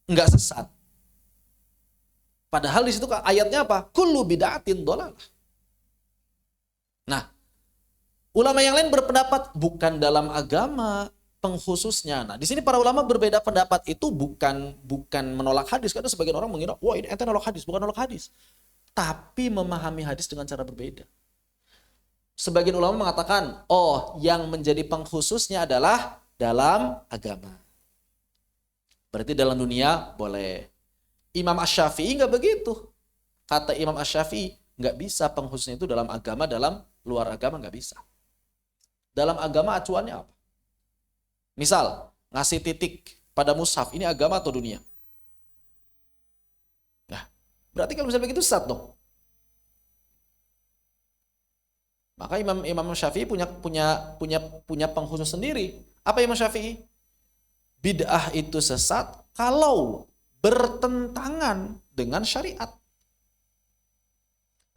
[SPEAKER 1] enggak sesat. Padahal di situ ayatnya apa? Kullu bid'atin dhalalah. Nah, ulama yang lain berpendapat bukan dalam agama pengkhususnya. Nah, di sini para ulama berbeda pendapat itu bukan menolak hadis. Karena sebagian orang mengira, wah ini ente nolak hadis, bukan nolak hadis. Tapi memahami hadis dengan cara berbeda. Sebagian ulama mengatakan, oh yang menjadi pengkhususnya adalah dalam agama. Berarti dalam dunia boleh. Imam Asy-Syafi'i nggak begitu. Kata Imam Asy-Syafi'i, nggak bisa pengkhususan itu dalam agama, dalam luar agama nggak bisa. Dalam agama acuannya apa? Misal, ngasih titik pada mushaf, ini agama atau dunia? Nah, berarti kalau misalnya begitu sesat dong. Maka Imam Syafi'i punya pengkhusus sendiri. Apa Imam Syafi'i? Bid'ah itu sesat kalau bertentangan dengan syariat.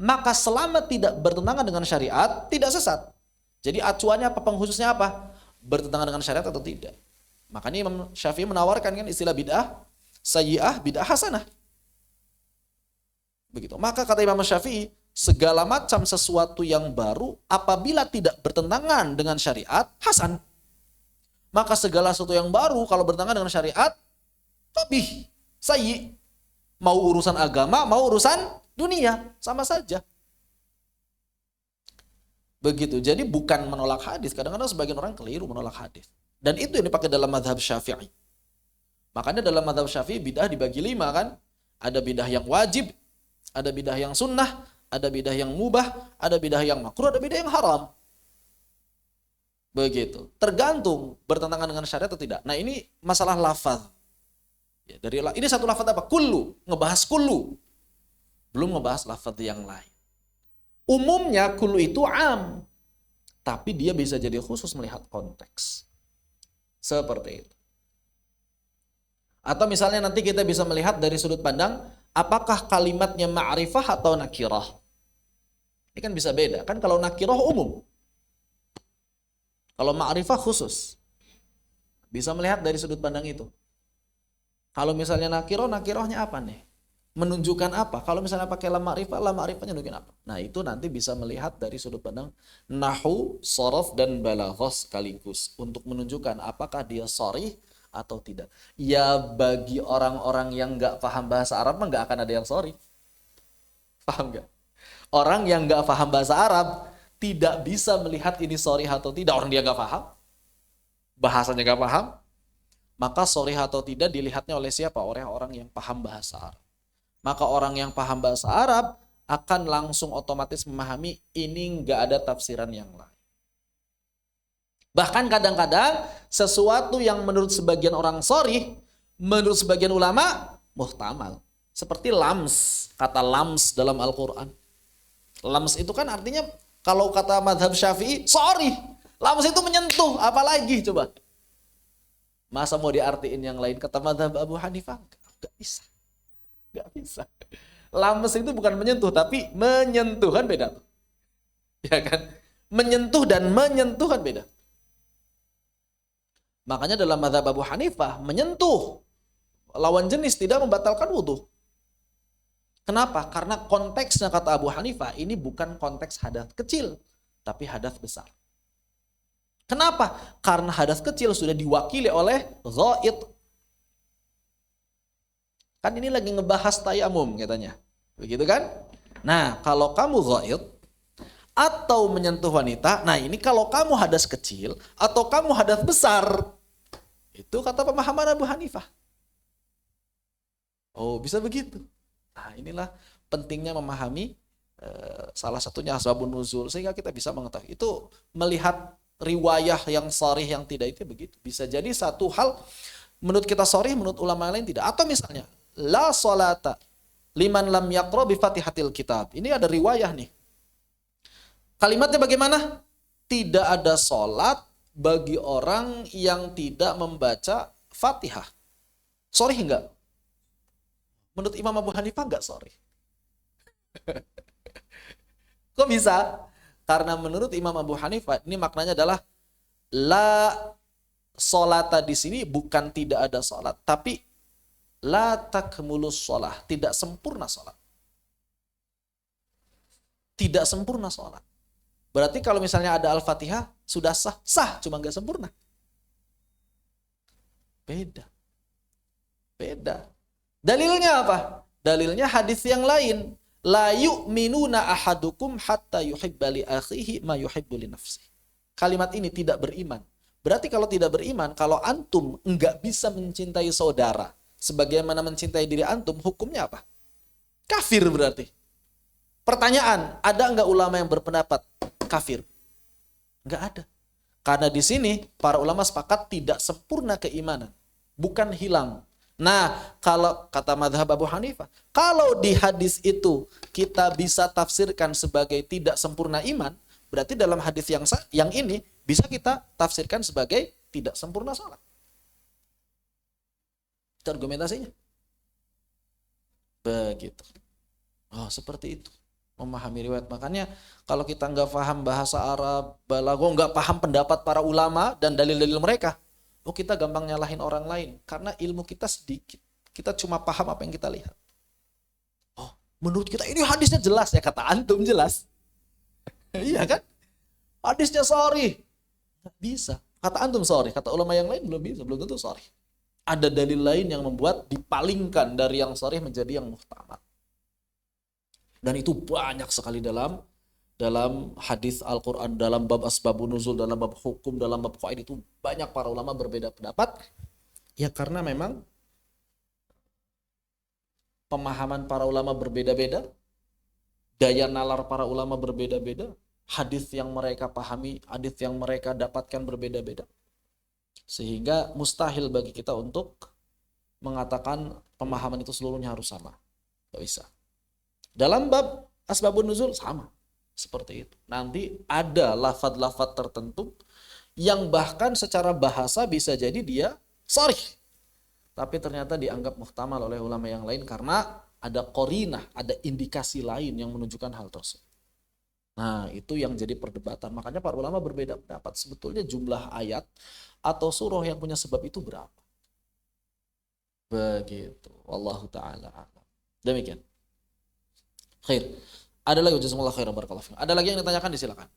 [SPEAKER 1] Maka selama tidak bertentangan dengan syariat, tidak sesat. Jadi acuannya apa? Pengkhususnya apa? Bertentangan dengan syariat atau tidak. Makanya Imam Syafi'i menawarkan kan istilah bid'ah sayyi'ah, bid'ah hasanah. Begitu. Maka kata Imam Syafi'i, segala macam sesuatu yang baru apabila tidak bertentangan dengan syariat, hasan. Maka segala sesuatu yang baru kalau bertentangan dengan syariat, qabih, sayyi. Mau urusan agama, mau urusan dunia, sama saja. Begitu. Jadi bukan menolak hadis. Kadang-kadang sebagian orang keliru menolak hadis. Dan itu yang dipakai dalam mazhab Syafi'i. Makanya dalam mazhab Syafi'i bidah dibagi 5 kan. Ada bidah yang wajib, ada bidah yang sunnah, ada bidah yang mubah, ada bidah yang makruh, ada bidah yang haram. Begitu. Tergantung bertentangan dengan syariat atau tidak. Nah ini masalah lafaz. Ya, ini satu lafaz apa? Kullu. Ngebahas kullu. Belum ngebahas lafaz yang lain. Umumnya kullu itu am. Tapi dia bisa jadi khusus melihat konteks. Seperti itu. Atau misalnya nanti kita bisa melihat dari sudut pandang, apakah kalimatnya ma'rifah atau nakirah. Ini kan bisa beda. Kan kalau nakirah umum. Kalau ma'rifah khusus. Bisa melihat dari sudut pandang itu. Kalau misalnya nakirah, nakirahnya apa nih? Menunjukkan apa? Kalau misalnya pakai lam ma'rifahnya nunjukin apa? Nah itu nanti bisa melihat dari sudut pandang nahwu, sharaf, dan balaghah sekaligus. Untuk menunjukkan apakah dia sharih atau tidak. Ya bagi orang-orang yang nggak paham bahasa Arab mah nggak akan ada yang sharih. Paham nggak? Orang yang nggak paham bahasa Arab tidak bisa melihat ini sharih atau tidak. Orang dia nggak paham. Bahasanya nggak paham. Maka sharih atau tidak dilihatnya oleh siapa? Oleh orang yang paham bahasa Arab. Maka orang yang paham bahasa Arab akan langsung otomatis memahami ini nggak ada tafsiran yang lain. Bahkan kadang-kadang sesuatu yang menurut sebagian orang sharih, menurut sebagian ulama muhtamal. Seperti lams, kata lams dalam Al-Quran. Lams itu kan artinya kalau kata madhab Syafi'i, sharih. Lams itu menyentuh, apalagi coba. Masa mau diartiin yang lain kata madhab Abu Hanifah? Nggak bisa. Nggak bisa. Lams itu bukan menyentuh, tapi menyentuh kan beda. Ya kan? Menyentuh dan menyentuh kan beda. Makanya dalam mazhab Abu Hanifah, menyentuh lawan jenis tidak membatalkan wudhu. Kenapa? Karena konteksnya kata Abu Hanifah, ini bukan konteks hadas kecil, tapi hadas besar. Kenapa? Karena hadas kecil sudah diwakili oleh ghaid. Kan ini lagi ngebahas tayamum katanya. Begitu kan? Nah, kalau kamu ghaid atau menyentuh wanita, nah ini kalau kamu hadas kecil atau kamu hadas besar, itu kata pemahaman Abu Hanifah. Oh, bisa begitu. Nah, inilah pentingnya memahami salah satunya asbabun nuzul sehingga kita bisa mengetahui. Itu melihat riwayah yang sharih yang tidak itu begitu. Bisa jadi satu hal menurut kita sharih, menurut ulama lain tidak. Atau misalnya la sholata liman lam yaqra bi Fatihatil Kitab. Ini ada riwayah nih. Kalimatnya bagaimana? Tidak ada sholat bagi orang yang tidak membaca Fatihah. Sharih enggak? Menurut Imam Abu Hanifah enggak sharih. Kok bisa? Karena menurut Imam Abu Hanifah ini maknanya adalah la sholata di sini bukan tidak ada sholat, tapi la takmulus sholah, tidak sempurna sholat. Tidak sempurna sholat. Berarti kalau misalnya ada Al-Fatihah, sudah sah. Sah, cuma nggak sempurna. Beda. Beda. Dalilnya apa? Dalilnya hadis yang lain. La yu'minuna ahadukum hatta yuhibba li akhihi ma yuhibbu li nafsihi. Kalimat ini tidak beriman. Berarti kalau tidak beriman, kalau antum enggak bisa mencintai saudara sebagaimana mencintai diri antum, hukumnya apa? Kafir berarti. Pertanyaan, ada enggak ulama yang berpendapat kafir? Enggak ada. Karena di sini para ulama sepakat tidak sempurna keimanan, bukan hilang. Nah, kalau kata mazhab Abu Hanifah, kalau di hadis itu kita bisa tafsirkan sebagai tidak sempurna iman, berarti dalam hadis yang ini bisa kita tafsirkan sebagai tidak sempurna salat. Itu argumentasinya. Begitu. Oh, seperti itu. Memahami riwayat. Makanya kalau kita nggak paham bahasa Arab, balaghah, nggak paham pendapat para ulama dan dalil-dalil mereka, kita gampang nyalahin orang lain karena ilmu kita sedikit. Kita cuma paham apa yang kita lihat. Oh, menurut kita ini hadisnya jelas ya, kata antum jelas. Iya kan? Hadisnya sorry. Nggak bisa. Kata antum sorry, kata ulama yang lain belum bisa, belum tentu sorry. Ada dalil lain yang membuat dipalingkan dari yang sorry menjadi yang muhtamad. Dan itu banyak sekali dalam hadis Al-Quran, dalam bab asbabun nuzul, dalam bab hukum, dalam bab qaid, itu banyak para ulama berbeda pendapat. Ya karena memang pemahaman para ulama berbeda-beda, daya nalar para ulama berbeda-beda, hadis yang mereka pahami, hadis yang mereka dapatkan berbeda-beda. Sehingga mustahil bagi kita untuk mengatakan pemahaman itu seluruhnya harus sama. Gak bisa. Dalam bab asbabun nuzul sama. Seperti itu. Nanti ada lafad-lafad tertentu yang bahkan secara bahasa bisa jadi dia sharih, tapi ternyata dianggap muhtamal oleh ulama yang lain karena ada qarinah, ada indikasi lain yang menunjukkan hal tersebut. Nah, itu yang jadi perdebatan. Makanya para ulama berbeda pendapat. Sebetulnya jumlah ayat atau surah yang punya sebab itu berapa? Begitu. Wallahu ta'ala a'lam. Demikian. Khair. Ada lagi, jazakumullah khairan barakallahu fikum. Ada lagi yang ditanyakan, disilakan.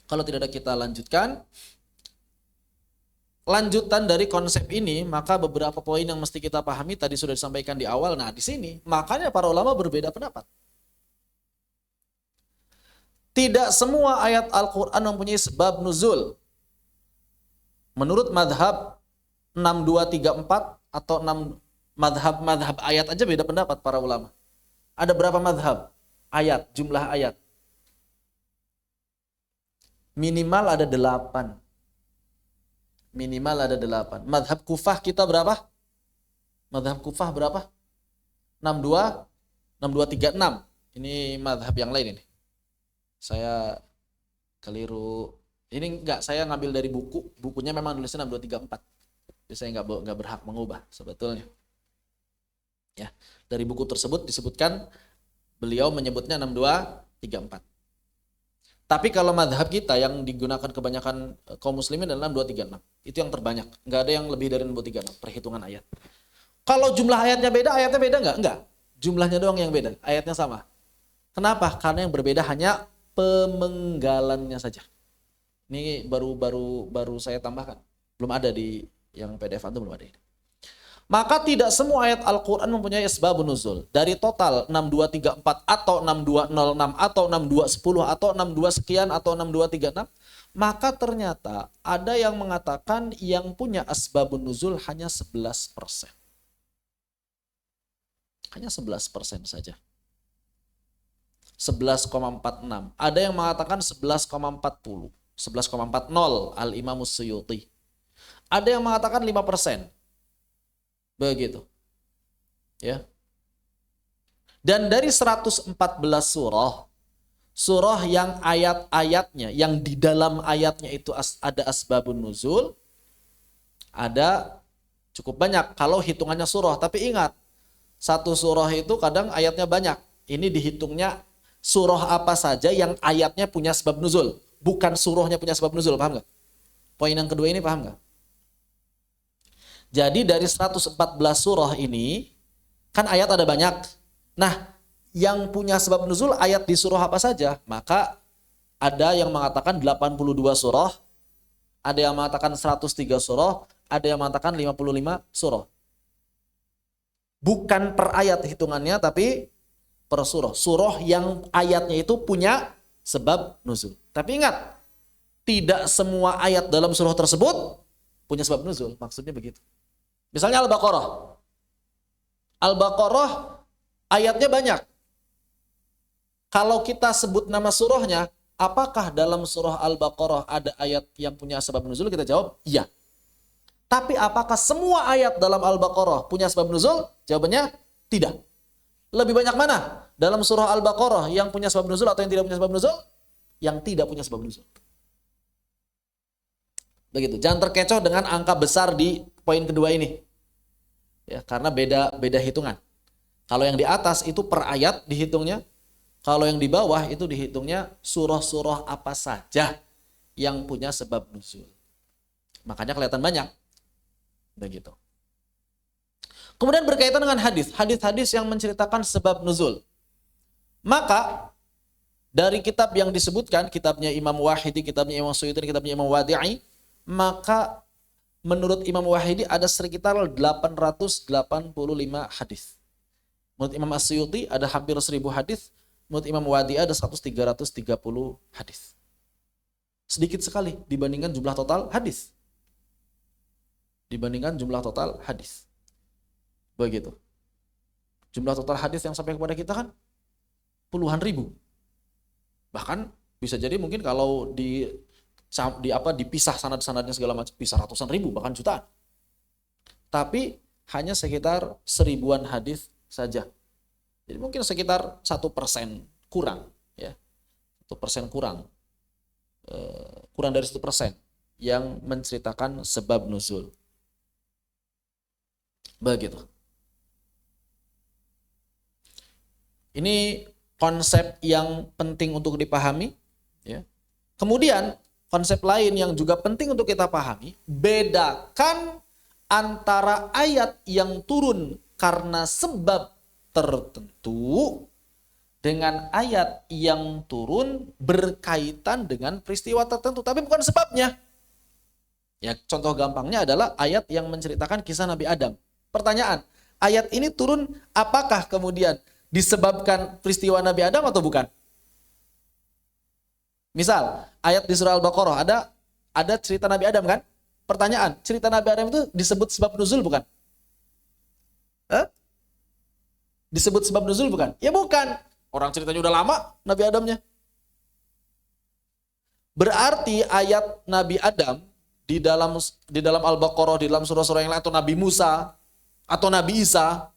[SPEAKER 1] Kalau tidak ada, kita lanjutkan. Lanjutan dari konsep ini, maka beberapa poin yang mesti kita pahami tadi sudah disampaikan di awal. Nah, di sini makanya para ulama berbeda pendapat. Tidak semua ayat Al-Quran mempunyai sebab nuzul. Menurut madhab 6234 atau 6 madhab ayat aja beda pendapat para ulama. Ada berapa madhab ayat, jumlah ayat? Minimal ada 8. Minimal ada 8. Madhab Kufah kita berapa? Madhab Kufah berapa? 62, 6236. Ini madhab yang lain ini. Saya keliru. Ini enggak, saya ngambil dari buku. Bukunya memang nulisnya 6234. Jadi saya enggak berhak mengubah sebetulnya. Ya, dari buku tersebut disebutkan beliau menyebutnya 6234. Tapi kalau madhab kita yang digunakan kebanyakan kaum muslimin adalah 6236. Itu yang terbanyak. Enggak ada yang lebih dari 6236 perhitungan ayat. Kalau jumlah ayatnya beda enggak? Enggak. Jumlahnya doang yang beda, ayatnya sama. Kenapa? Karena yang berbeda hanya pemenggalannya saja. Ini baru saya tambahkan. Belum ada di yang PDF itu, belum ada ini. Maka tidak semua ayat Al-Quran mempunyai asbabun nuzul. Dari total 6234 atau 6206 atau 6210 atau 62 sekian atau 6236, maka ternyata ada yang mengatakan yang punya asbabun nuzul hanya 11%. Hanya 11% saja. 11,46. Ada yang mengatakan 11,40. 11,40 Al-Imam Suyuti. Ada yang mengatakan 5%. Begitu. Ya. Dan dari 114 surah yang ayat-ayatnya, yang di dalam ayatnya itu ada asbabun nuzul, ada cukup banyak kalau hitungannya surah. Tapi ingat, satu surah itu kadang ayatnya banyak. Ini dihitungnya surah apa saja yang ayatnya punya sebab nuzul, bukan surahnya punya sebab nuzul, paham nggak? Poin yang kedua ini paham nggak? Jadi dari 114 surah ini, kan ayat ada banyak. Nah, yang punya sebab nuzul ayat di surah apa saja? Maka ada yang mengatakan 82 surah, ada yang mengatakan 103 surah, ada yang mengatakan 55 surah. Bukan per ayat hitungannya, tapi per surah. Surah yang ayatnya itu punya sebab nuzul. Tapi ingat, tidak semua ayat dalam surah tersebut punya sebab nuzul. Maksudnya begitu. Misalnya Al-Baqarah. Al-Baqarah ayatnya banyak. Kalau kita sebut nama surahnya, apakah dalam surah Al-Baqarah ada ayat yang punya sebab nuzul? Kita jawab, iya. Tapi apakah semua ayat dalam Al-Baqarah punya sebab nuzul? Jawabannya tidak. Lebih banyak mana? Dalam surah Al-Baqarah yang punya sebab nuzul atau yang tidak punya sebab nuzul? Yang tidak punya sebab nuzul. Begitu. Jangan terkecoh dengan angka besar di poin kedua ini. Ya, karena beda hitungan. Kalau yang di atas itu per ayat dihitungnya, kalau yang di bawah itu dihitungnya surah-surah apa saja yang punya sebab nuzul. Makanya kelihatan banyak. Begitu. Kemudian berkaitan dengan hadis yang menceritakan sebab nuzul. Maka dari kitab yang disebutkan, kitabnya Imam Wahidi, kitabnya Imam Suyuti, kitabnya Imam Wadi'i, maka menurut Imam Wahidi ada sekitar 885 hadis. Menurut Imam As-Suyuti ada hampir 1000 hadis, menurut Imam Wadi'i ada 330 hadis. Sedikit sekali dibandingkan jumlah total hadis. Begitu. Jumlah total hadis yang sampai kepada kita kan puluhan ribu. Bahkan bisa jadi mungkin kalau dipisah sanad-sanadnya segala macam bisa ratusan ribu bahkan jutaan. Tapi hanya sekitar 1000-an hadis saja. Jadi mungkin sekitar 1% kurang, ya. 1% kurang. Kurang dari 1% yang menceritakan sebab nuzul. Begitu. Ini konsep yang penting untuk dipahami, ya. Kemudian konsep lain yang juga penting untuk kita pahami, bedakan antara ayat yang turun karena sebab tertentu dengan ayat yang turun berkaitan dengan peristiwa tertentu, tapi bukan sebabnya. Ya, contoh gampangnya adalah ayat yang menceritakan kisah Nabi Adam. Pertanyaan, ayat ini turun apakah kemudian disebabkan peristiwa Nabi Adam atau bukan? Misal, ayat di surah Al-Baqarah ada cerita Nabi Adam kan? Pertanyaan, cerita Nabi Adam itu disebut sebab nuzul bukan? Disebut sebab nuzul bukan? Ya bukan. Orang ceritanya udah lama Nabi Adamnya. Berarti ayat Nabi Adam di dalam Al-Baqarah, di dalam surah-surah yang lain, atau Nabi Musa atau Nabi Isa,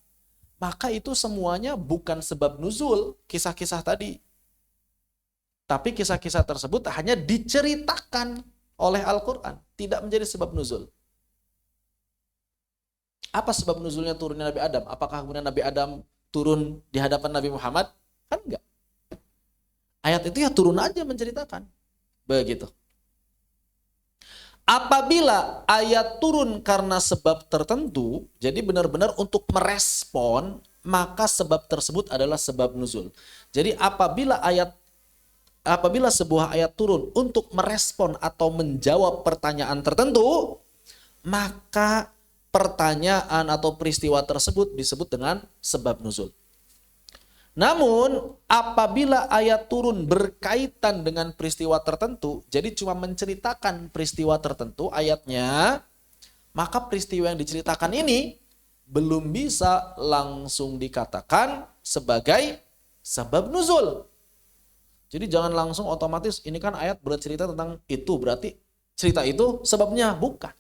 [SPEAKER 1] maka itu semuanya bukan sebab nuzul kisah-kisah tadi. Tapi kisah-kisah tersebut hanya diceritakan oleh Al-Quran, tidak menjadi sebab nuzul. Apa sebab nuzulnya turunnya Nabi Adam? Apakah kemudian Nabi Adam turun di hadapan Nabi Muhammad? Kan enggak. Ayat itu ya turun aja menceritakan. Begitu. Apabila ayat turun karena sebab tertentu, jadi benar-benar untuk merespon, maka sebab tersebut adalah sebab nuzul. Jadi apabila sebuah ayat turun untuk merespon atau menjawab pertanyaan tertentu, maka pertanyaan atau peristiwa tersebut disebut dengan sebab nuzul. Namun apabila ayat turun berkaitan dengan peristiwa tertentu, jadi cuma menceritakan peristiwa tertentu ayatnya, maka peristiwa yang diceritakan ini belum bisa langsung dikatakan sebagai sebab nuzul. Jadi jangan langsung otomatis ini kan ayat bercerita tentang itu, berarti cerita itu sebabnya, bukan.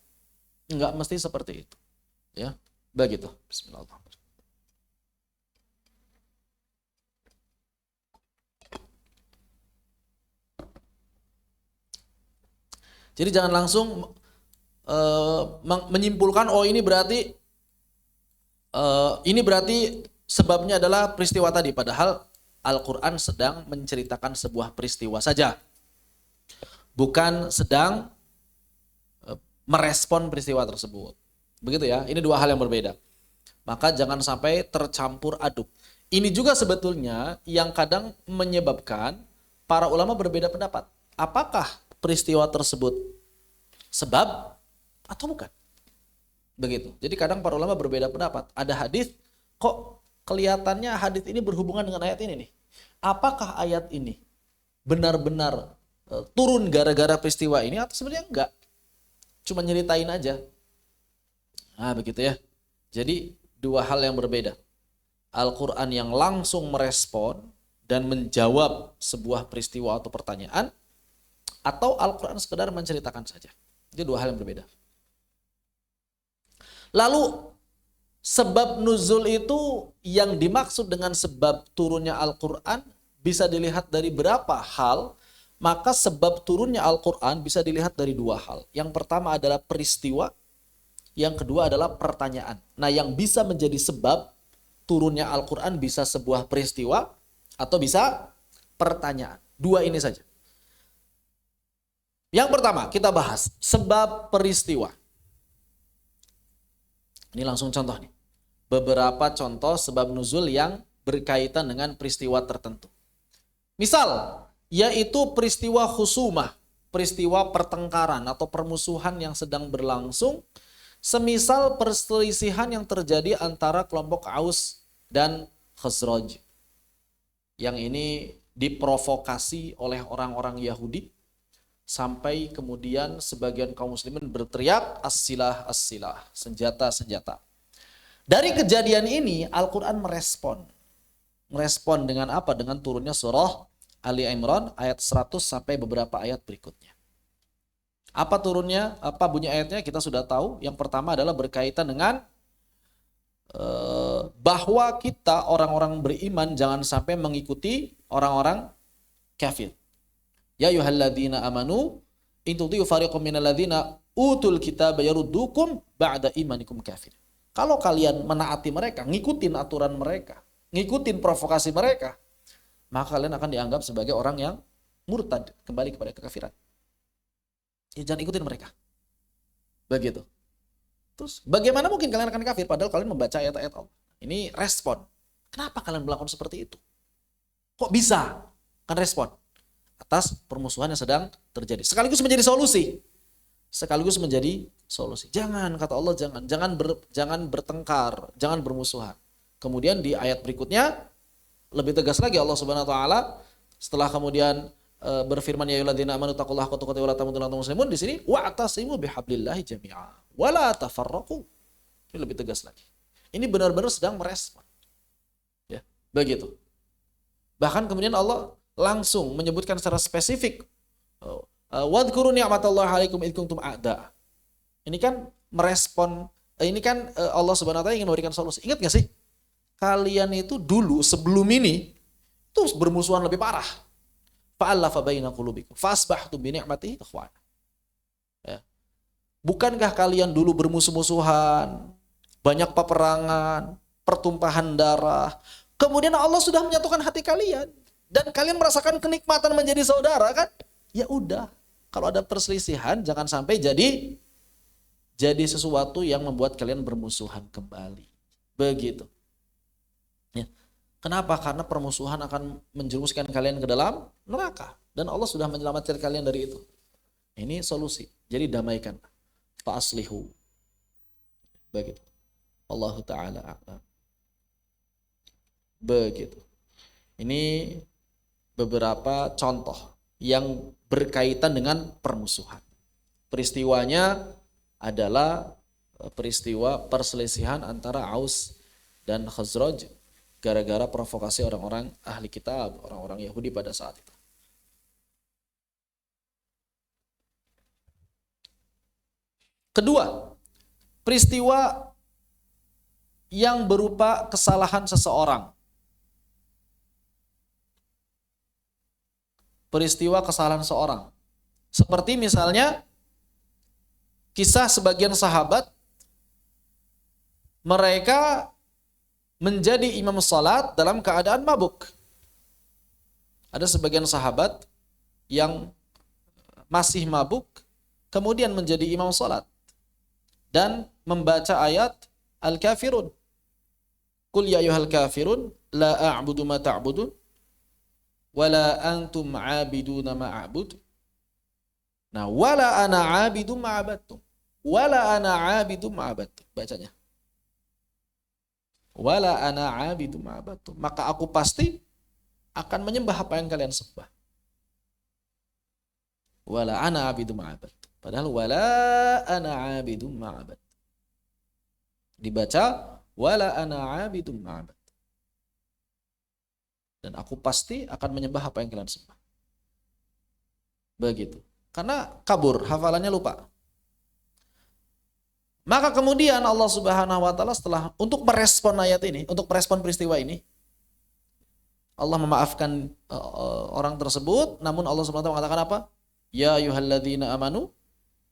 [SPEAKER 1] Enggak mesti seperti itu. Ya, begitu. Bismillahirrahmanirrahim. Jadi jangan langsung menyimpulkan ini berarti sebabnya adalah peristiwa tadi, padahal Al-Quran sedang menceritakan sebuah peristiwa saja, bukan sedang merespon peristiwa tersebut. Begitu ya, ini dua hal yang berbeda. Maka jangan sampai tercampur aduk. Ini juga sebetulnya yang kadang menyebabkan para ulama berbeda pendapat. Apakah peristiwa tersebut sebab atau bukan? Begitu. Jadi kadang para ulama berbeda pendapat. Ada hadis kok kelihatannya hadis ini berhubungan dengan ayat ini nih. Apakah ayat ini benar-benar turun gara-gara peristiwa ini atau sebenarnya enggak? Cuma nyeritain aja. Nah, begitu ya. Jadi dua hal yang berbeda. Al-Quran yang langsung merespon dan menjawab sebuah peristiwa atau pertanyaan, atau Al-Quran sekedar menceritakan saja. Itu dua hal yang berbeda. Lalu sebab nuzul itu yang dimaksud dengan sebab turunnya Al-Quran bisa dilihat dari berapa hal. Maka sebab turunnya Al-Quran bisa dilihat dari dua hal. Yang pertama adalah peristiwa, yang kedua adalah pertanyaan. Nah, yang bisa menjadi sebab turunnya Al-Quran bisa sebuah peristiwa atau bisa pertanyaan. Dua ini saja. Yang pertama kita bahas sebab peristiwa. Ini langsung contoh nih. Beberapa contoh sebab nuzul yang berkaitan dengan peristiwa tertentu. Misal, yaitu peristiwa khusumah, peristiwa pertengkaran atau permusuhan yang sedang berlangsung, semisal perselisihan yang terjadi antara kelompok Aus dan Khazraj. Yang ini diprovokasi oleh orang-orang Yahudi, sampai kemudian sebagian kaum muslimin berteriak as-silah, as-silah, senjata, senjata. Dari kejadian ini Al-Quran merespon. Merespon dengan apa? Dengan turunnya surah Ali Imran ayat 100 sampai beberapa ayat berikutnya. Apa turunnya? Apa bunyi ayatnya? Kita sudah tahu. Yang pertama adalah berkaitan dengan bahwa kita orang-orang beriman jangan sampai mengikuti orang-orang kafir. Ya ayyuhalladzina amanu in tuti'u fariqam minal ladzina utul kitaba yaruddukum ba'da imanikum kafir. Kalau kalian menaati mereka, ngikutin aturan mereka, ngikutin provokasi mereka, maka kalian akan dianggap sebagai orang yang murtad, kembali kepada kekafiran. Ya, jangan ikutin mereka. Begitu. Terus bagaimana mungkin kalian akan kafir padahal kalian membaca ayat-ayat Allah? Ini respon. Kenapa kalian melakukan seperti itu? Kok bisa? Kan respon atas permusuhan yang sedang terjadi. Sekaligus menjadi solusi. Sekaligus menjadi solusi. Jangan, kata Allah, jangan bertengkar, jangan bermusuhan. Kemudian di ayat berikutnya lebih tegas lagi Allah Subhanahu wa taala setelah kemudian berfirman ya ayyuhalladzina amanu taqullaha haqqa tuqatih wa la tamutunna illa wa antum muslimun, di sini wa'tasimu bihablillahi jami'a wa la tafarraqu. Ini lebih tegas lagi. Ini benar-benar sedang merespon. Ya, begitu. Bahkan kemudian Allah langsung menyebutkan secara spesifik wadhkuru ni'matallahi 'alaikum id kuntum a'da. Ini kan merespon, ini kan Allah Subhanahu wa taala ingin memberikan solusi. Ingat enggak sih? Kalian itu dulu sebelum ini itu bermusuhan lebih parah. Fa'alafa baina qulubikum fasbahtum bi ni'matihi ikhwana. Ya. Bukankah kalian dulu bermusuh-musuhan, banyak peperangan, pertumpahan darah. Kemudian Allah sudah menyatukan hati kalian dan kalian merasakan kenikmatan menjadi saudara kan? Ya udah, kalau ada perselisihan jangan sampai jadi sesuatu yang membuat kalian bermusuhan kembali. Begitu. Ya. Kenapa? Karena permusuhan akan menjerumuskan kalian ke dalam neraka dan Allah sudah menyelamatkan kalian dari itu. Ini solusi. Jadi damaikan. Fa'aslihu. Begitu. Allah Ta'ala a'lam. Begitu. Ini beberapa contoh yang berkaitan dengan permusuhan. Peristiwanya adalah peristiwa perselisihan antara Aus dan Khazraj gara-gara provokasi orang-orang ahli kitab, orang-orang Yahudi pada saat itu. Kedua, peristiwa yang berupa kesalahan seseorang. Peristiwa kesalahan seorang. Seperti misalnya kisah sebagian sahabat, mereka menjadi imam salat dalam keadaan mabuk. Ada sebagian sahabat yang masih mabuk, kemudian menjadi imam salat dan membaca ayat Al-Kafirun. Qul ya ayyuhal kafirun la a'budu ma ta'budun wala antum 'abiduna ma a'bud. Nah, wala ana 'abidum ma 'abadtum. Wala ana 'abidum ma 'abadtum. Bacanya. wala ana 'abidum ma abattum. Maka aku pasti akan menyembah apa yang kalian sembah. Wala ana 'abidum ma abattum. Padahal wala ana 'abidum ma abattum. Dibaca wala ana 'abidum ma abattum. Dan aku pasti akan menyembah apa yang kalian sembah. Begitu. Karena kabur, hafalannya lupa. Maka kemudian Allah Subhanahu wa taala setelah untuk merespon ayat ini, untuk merespon peristiwa ini, Allah memaafkan orang tersebut, namun Allah Subhanahu wa taala mengatakan apa? Ya ayyuhalladzina amanu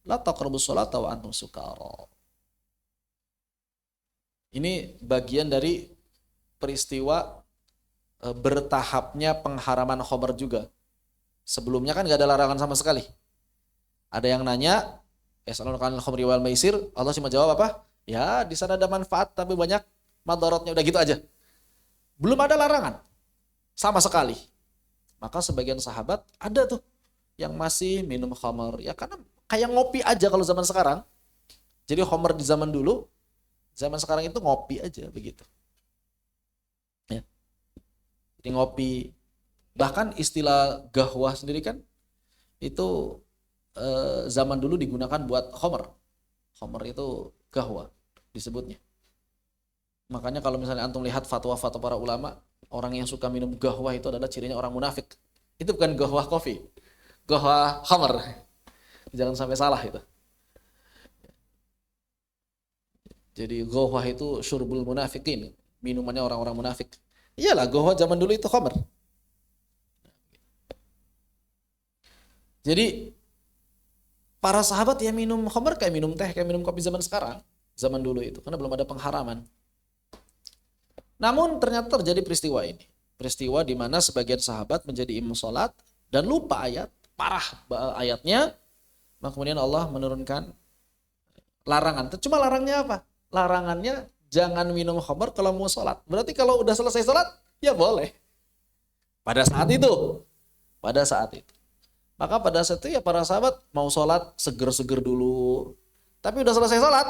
[SPEAKER 1] la taqrabus sholata wa antum sukara. Ini bagian dari peristiwa bertahapnya pengharaman khamr juga. Sebelumnya kan gak ada larangan sama sekali. Ada yang nanya, yas'alunaka 'anil khamri wal maisir, Allah cuma jawab apa? Ya, di sana ada manfaat tapi banyak madaratnya, udah gitu aja. Belum ada larangan sama sekali. Maka sebagian sahabat ada tuh yang masih minum khamr, ya karena kayak ngopi aja kalau zaman sekarang. Jadi khamr di zaman dulu, zaman sekarang itu ngopi aja begitu. Ya. Jadi ngopi. Bahkan istilah gahwah sendiri kan itu zaman dulu digunakan buat khamr. Khamr itu gahwah disebutnya. Makanya kalau misalnya antum lihat fatwa-fatwa para ulama, orang yang suka minum gahwah itu adalah cirinya orang munafik. Itu bukan gahwah kopi, gahwah khamr. Jangan sampai salah itu. Jadi gahwah itu syurbul munafikin, minumannya orang-orang munafik. Iyalah, gahwah zaman dulu itu khamr. Jadi para sahabat ya minum khamr kayak minum teh, kayak minum kopi zaman sekarang, zaman dulu itu, karena belum ada pengharaman. Namun ternyata terjadi peristiwa ini. Peristiwa di mana sebagian sahabat menjadi imam sholat dan lupa ayat, parah ayatnya. Maka kemudian Allah menurunkan larangan. Cuma larangnya apa? Larangannya jangan minum khamr kalau mau sholat. Berarti kalau udah selesai sholat, ya boleh. Pada saat itu. Maka pada saat itu ya para sahabat mau sholat seger-seger dulu. Tapi udah selesai sholat,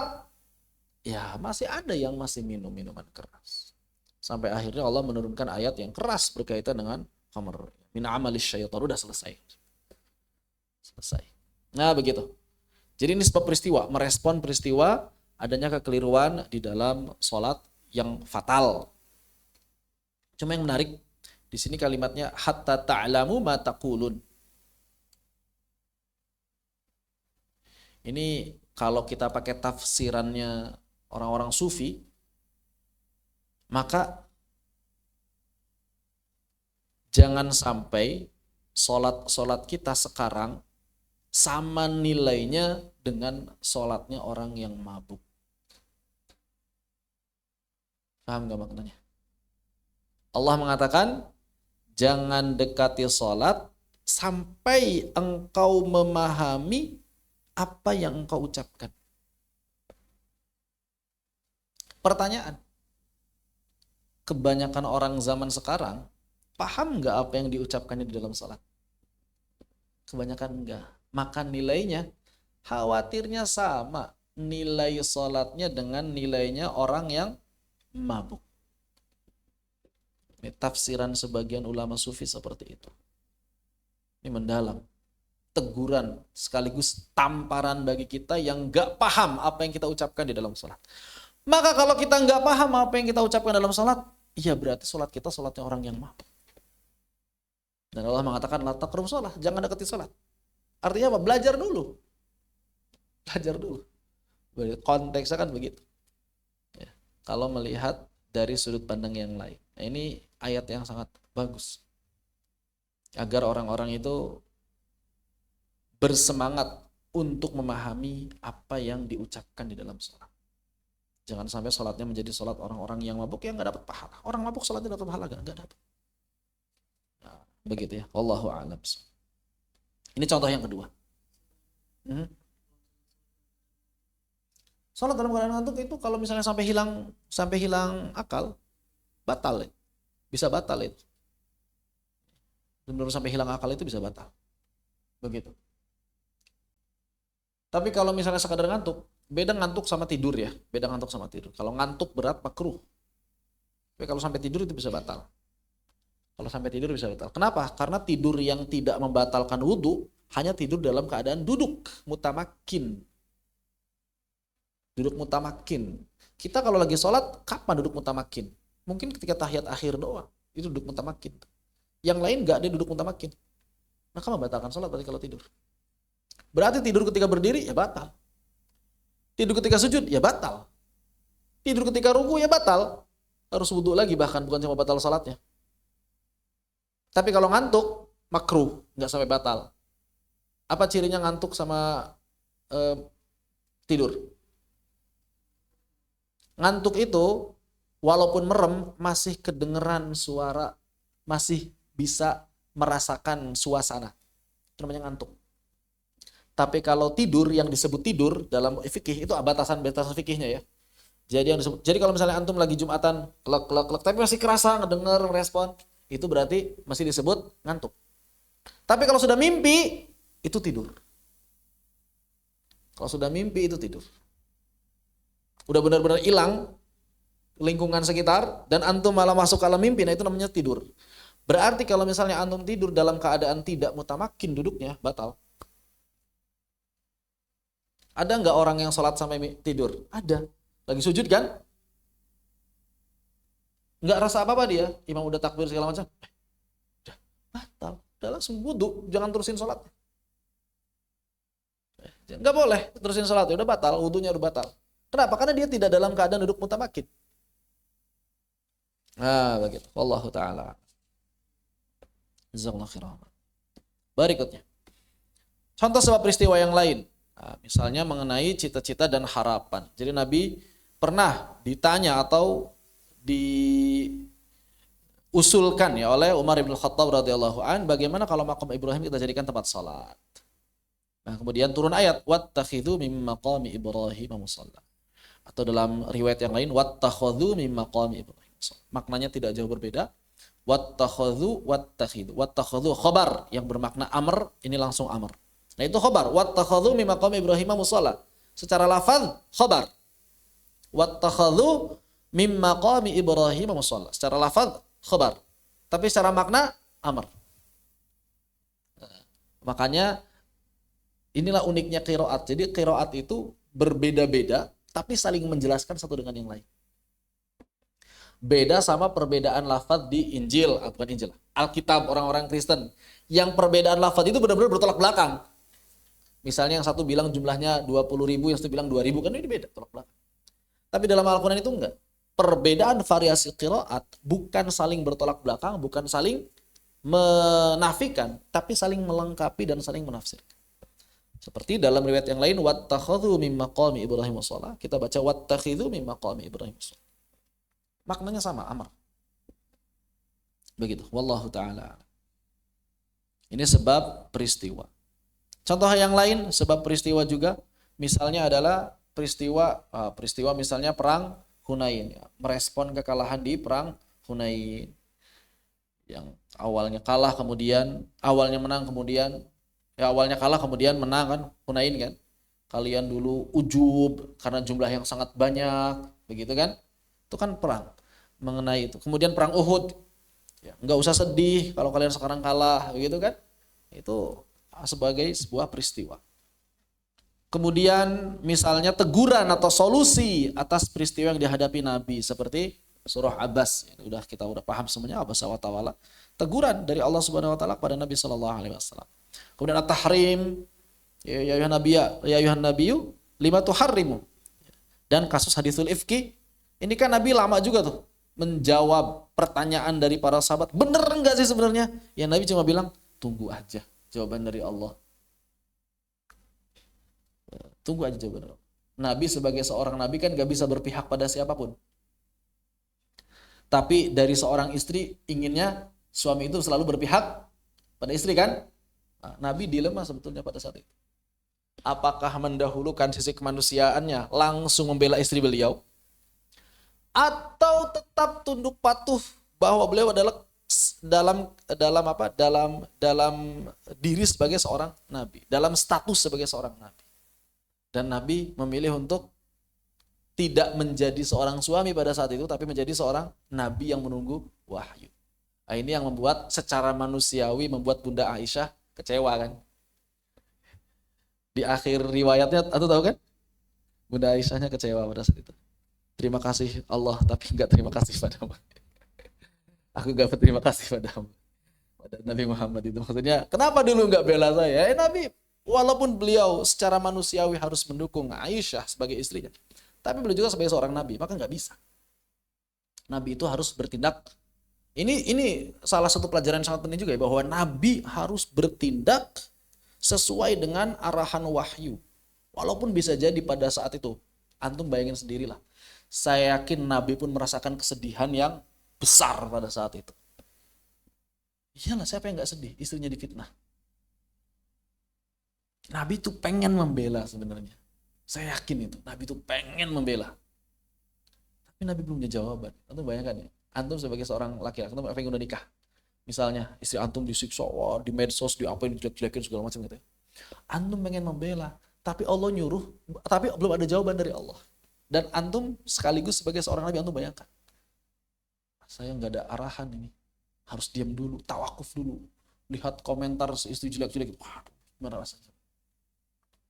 [SPEAKER 1] ya masih ada yang masih minum minuman keras. Sampai akhirnya Allah menurunkan ayat yang keras berkaitan dengan khamr. Min amalis syaitan, udah selesai. Nah begitu. Jadi ini sebab peristiwa, merespon peristiwa adanya kekeliruan di dalam sholat yang fatal. Cuma yang menarik di sini kalimatnya hatta ta'lamu ma taqulun. Ini kalau kita pakai tafsirannya orang-orang sufi, maka jangan sampai sholat kita sekarang sama nilainya dengan sholatnya orang yang mabuk. Paham gak maknanya? Allah mengatakan, jangan dekati sholat sampai engkau memahami apa yang engkau ucapkan. Pertanyaan, kebanyakan orang zaman sekarang paham nggak apa yang diucapkannya di dalam salat? Kebanyakan enggak. Maka nilainya khawatirnya sama nilai salatnya dengan nilainya orang yang mabuk. Ini tafsiran sebagian ulama sufi seperti itu. Ini mendalam. Teguran sekaligus tamparan bagi kita yang nggak paham apa yang kita ucapkan di dalam salat. Maka kalau kita nggak paham apa yang kita ucapkan dalam salat, iya berarti salat kita salatnya orang yang mabuk. Dan Allah mengatakan la taqrabus shalah, jangan dekati salat. Artinya apa? Belajar dulu. Konteksnya kan begitu. Ya. Kalau melihat dari sudut pandang yang lain. Nah, ini ayat yang sangat bagus. Agar orang-orang itu bersemangat untuk memahami apa yang diucapkan di dalam sholat. Jangan sampai sholatnya menjadi sholat orang-orang yang mabuk yang nggak dapat pahala. Orang mabuk sholatnya dapat pahala nggak dapat. Nah, begitu ya. Wallahu a'lam. Ini contoh yang kedua. Sholat dalam keadaan ngantuk itu kalau misalnya sampai hilang akal, batal. Bisa batal itu. Benar sampai hilang akal itu bisa batal. Begitu. Tapi kalau misalnya sekadar ngantuk, beda ngantuk sama tidur ya. Beda ngantuk sama tidur. Kalau ngantuk berat makruh. Tapi kalau sampai tidur itu bisa batal. Kalau sampai tidur bisa batal. Kenapa? Karena tidur yang tidak membatalkan wudhu hanya tidur dalam keadaan duduk mutamakin. Duduk mutamakin. Kita kalau lagi sholat, kapan duduk mutamakin? Mungkin ketika tahiyat akhir doang, itu duduk mutamakin. Yang lain nggak, dia duduk mutamakin. Maka membatalkan sholat berarti kalau tidur. Berarti tidur ketika berdiri, ya batal. Tidur ketika sujud, ya batal. Tidur ketika ruku, ya batal. Harus wudhu lagi bahkan, bukan cuma batal sholatnya. Tapi kalau ngantuk, makruh, nggak sampai batal. Apa cirinya ngantuk sama tidur? Ngantuk itu walaupun merem masih kedengeran suara, masih bisa merasakan suasana. Itu namanya ngantuk. Tapi kalau tidur, yang disebut tidur dalam fikih itu batasan fikihnya ya. Jadi kalau misalnya antum lagi Jumatan klek tapi masih kerasa ngedenger, merespon, itu berarti masih disebut ngantuk. Tapi kalau sudah mimpi, itu tidur. Kalau sudah mimpi itu tidur. Udah benar-benar hilang lingkungan sekitar dan antum malah masuk ke alam mimpi, nah itu namanya tidur. Berarti kalau misalnya antum tidur dalam keadaan tidak mutamakin duduknya, batal. Ada nggak orang yang sholat sampai tidur? Ada. Lagi sujud kan? Nggak rasa apa-apa dia. Imam udah takbir segala macam. Udah batal. Udah langsung wudhu. Jangan terusin sholat. Nggak boleh terusin sholat. Udah batal. Wudhunya udah batal. Kenapa? Karena dia tidak dalam keadaan duduk mutamakin. Nah begitu. Wallahu ta'ala. Jazakallahu khairan. Berikutnya. Contoh sebab peristiwa yang lain. Nah, misalnya mengenai cita-cita dan harapan. Jadi Nabi pernah ditanya atau diusulkan ya oleh Umar bin Khattab radhiyallahu an, bagaimana kalau makam Ibrahim kita jadikan tempat salat. Nah, kemudian turun ayat wattakhidhu mim maqami Ibrahim musalla. Atau dalam riwayat yang lain wattakhadhu mim maqami Ibrahim musalla. Maknanya tidak jauh berbeda. Wattakhadhu khabar yang bermakna amr, ini langsung amr. Nah, itu khabar wattakhadhu mim maqami Ibrahim musalla. Secara lafaz khabar. Wattakhadhu mim maqami Ibrahim musalla. Secara lafaz khabar. Tapi secara makna amr. Makanya inilah uniknya qiraat. Jadi qiraat itu berbeda-beda tapi saling menjelaskan satu dengan yang lain. Beda sama perbedaan lafaz di Injil, bukan Injil, Alkitab orang-orang Kristen. Yang perbedaan lafaz itu benar-benar bertolak belakang. Misalnya yang satu bilang jumlahnya 20.000, yang satu bilang 2.000, kan ini beda, tolak belakang. Tapi dalam Al-Quran itu enggak. Perbedaan variasi qiraat bukan saling bertolak belakang, bukan saling menafikan, tapi saling melengkapi dan saling menafsirkan. Seperti dalam riwayat yang lain, wattakhadhu mim maqami Ibrahim musalla, kita baca wattakhidhu mim maqami Ibrahim musalla. Maknanya sama, amar. Begitu, wallahu ta'ala. Ini sebab peristiwa. Contoh yang lain, sebab peristiwa juga, misalnya adalah peristiwa misalnya perang Hunain, ya. Merespon kekalahan di perang Hunain. Yang awalnya kalah kemudian, awalnya menang kemudian, awalnya kalah kemudian menang kan, Hunain kan. Kalian dulu ujub karena jumlah yang sangat banyak, begitu kan. Itu kan perang mengenai itu. Kemudian perang Uhud, ya, nggak usah sedih kalau kalian sekarang kalah, begitu kan. Itu sebagai sebuah peristiwa. Kemudian misalnya teguran atau solusi atas peristiwa yang dihadapi Nabi seperti surah Abbas, kita udah paham semuanya, Abbas wa ta'ala. Teguran dari Allah Subhanahu wa taala kepada Nabi sallallahu alaihi wasallam. Kemudian at-tahrim, ya ayuhan nabiyyu lima tuharrimu. Dan kasus hadisul ifki, ini kan Nabi lama juga tuh menjawab pertanyaan dari para sahabat. Bener enggak sih sebenarnya? Ya Nabi cuma bilang, tunggu aja jawaban dari Allah. Tunggu aja jawaban dari Allah. Nabi sebagai seorang nabi kan gak bisa berpihak pada siapapun. Tapi dari seorang istri inginnya suami itu selalu berpihak pada istri kan? Nah, Nabi dilema sebetulnya pada saat itu. Apakah mendahulukan sisi kemanusiaannya langsung membela istri beliau? Atau tetap tunduk patuh bahwa beliau adalah dalam diri sebagai seorang nabi, dalam status sebagai seorang nabi. Dan Nabi memilih untuk tidak menjadi seorang suami pada saat itu, tapi menjadi seorang nabi yang menunggu wahyu. Nah, ini yang membuat secara manusiawi membuat Bunda Aisyah kecewa kan. Di akhir riwayatnya, atau tahu kan? Bunda Aisyahnya kecewa pada saat itu. Terima kasih Allah, tapi enggak terima kasih padamu. Aku enggak berterima kasih padamu. Pada Nabi Muhammad itu. Maksudnya, kenapa dulu enggak bela saya? Nabi, walaupun beliau secara manusiawi harus mendukung Aisyah sebagai istrinya, tapi beliau juga sebagai seorang nabi, maka enggak bisa. Nabi itu harus bertindak. Ini salah satu pelajaran yang sangat penting juga ya, bahwa nabi harus bertindak sesuai dengan arahan wahyu. Walaupun bisa jadi pada saat itu, antum bayangin sendirilah. Saya yakin Nabi pun merasakan kesedihan yang besar pada saat itu. Iyalah, siapa yang gak sedih? Istrinya difitnah. Nabi itu pengen membela sebenarnya. Saya yakin itu. Nabi itu pengen membela. Tapi Nabi belum punya jawaban. Antum bayangkan ya. Antum sebagai seorang laki-laki, antum pengen udah nikah. Misalnya istri antum disiksa, di medsos, diapain, dijelek-jelekin segala macam gitu ya. Antum pengen membela. Tapi Allah nyuruh, tapi belum ada jawaban dari Allah. Dan antum sekaligus sebagai seorang nabi, antum bayangkan. Saya nggak ada arahan ini. Harus diam dulu, tawakuf dulu. Lihat komentar istri jelek-jelek. Waduh, gimana rasanya?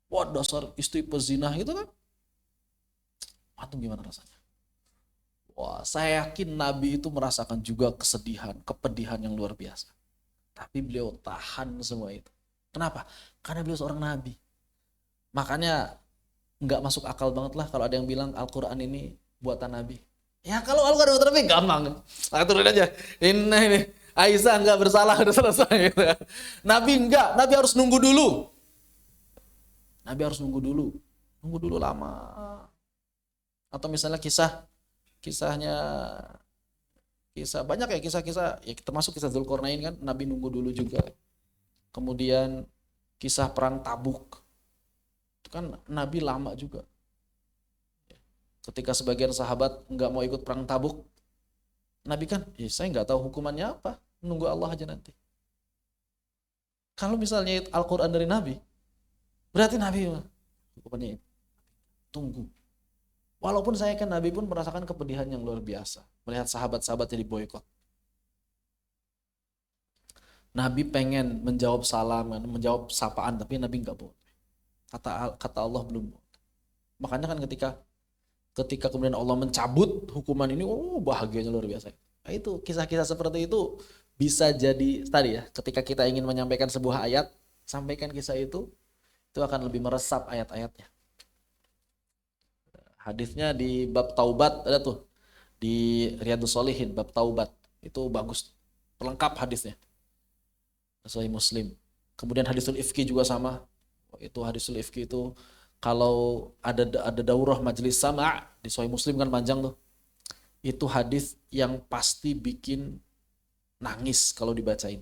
[SPEAKER 1] Wah, dasar istri pezinah gitu kan. Antum gimana rasanya? Wah, saya yakin Nabi itu merasakan juga kesedihan, kepedihan yang luar biasa. Tapi beliau tahan semua itu. Kenapa? Karena beliau seorang nabi. Makanya nggak masuk akal banget lah kalau ada yang bilang Al-Quran ini buatan Nabi. Ya kalau Al-Quran buatan Nabi gampang. Aturin aja. Ini Aisyah nggak bersalah, udah selesai. Gitu. Nabi enggak, Nabi harus nunggu dulu. Nabi harus nunggu dulu. Nunggu dulu lama. Atau misalnya kisahnya banyak ya kisah-kisah, ya termasuk kisah Dzulqarnain kan, Nabi nunggu dulu juga. Kemudian kisah perang Tabuk. Kan Nabi lama juga. Ketika sebagian sahabat nggak mau ikut perang Tabuk, Nabi kan, saya nggak tahu hukumannya apa, nunggu Allah aja nanti. Kalau misalnya Al-Quran dari Nabi, berarti Nabi hukumannya tunggu. Walaupun saya kan Nabi pun merasakan kepedihan yang luar biasa, melihat sahabat-sahabatnya diboykot. Nabi pengen menjawab salam, menjawab sapaan, tapi Nabi nggak boleh. Kata Allah belum. Makanya kan ketika kemudian Allah mencabut hukuman ini, bahagianya luar biasa. Nah, itu kisah-kisah seperti itu bisa jadi tadi ya, ketika kita ingin menyampaikan sebuah ayat, sampaikan kisah itu akan lebih meresap ayat-ayatnya. Hadisnya di bab taubat ada tuh di Riyadhus Shalihin, bab taubat itu bagus, pelengkap hadisnya. Sahih Muslim. Kemudian hadisul ifki juga sama. Itu hadisul ifki itu kalau ada daurah majelis sama' di Sahih Muslim kan panjang tuh. Itu hadis yang pasti bikin nangis kalau dibacain.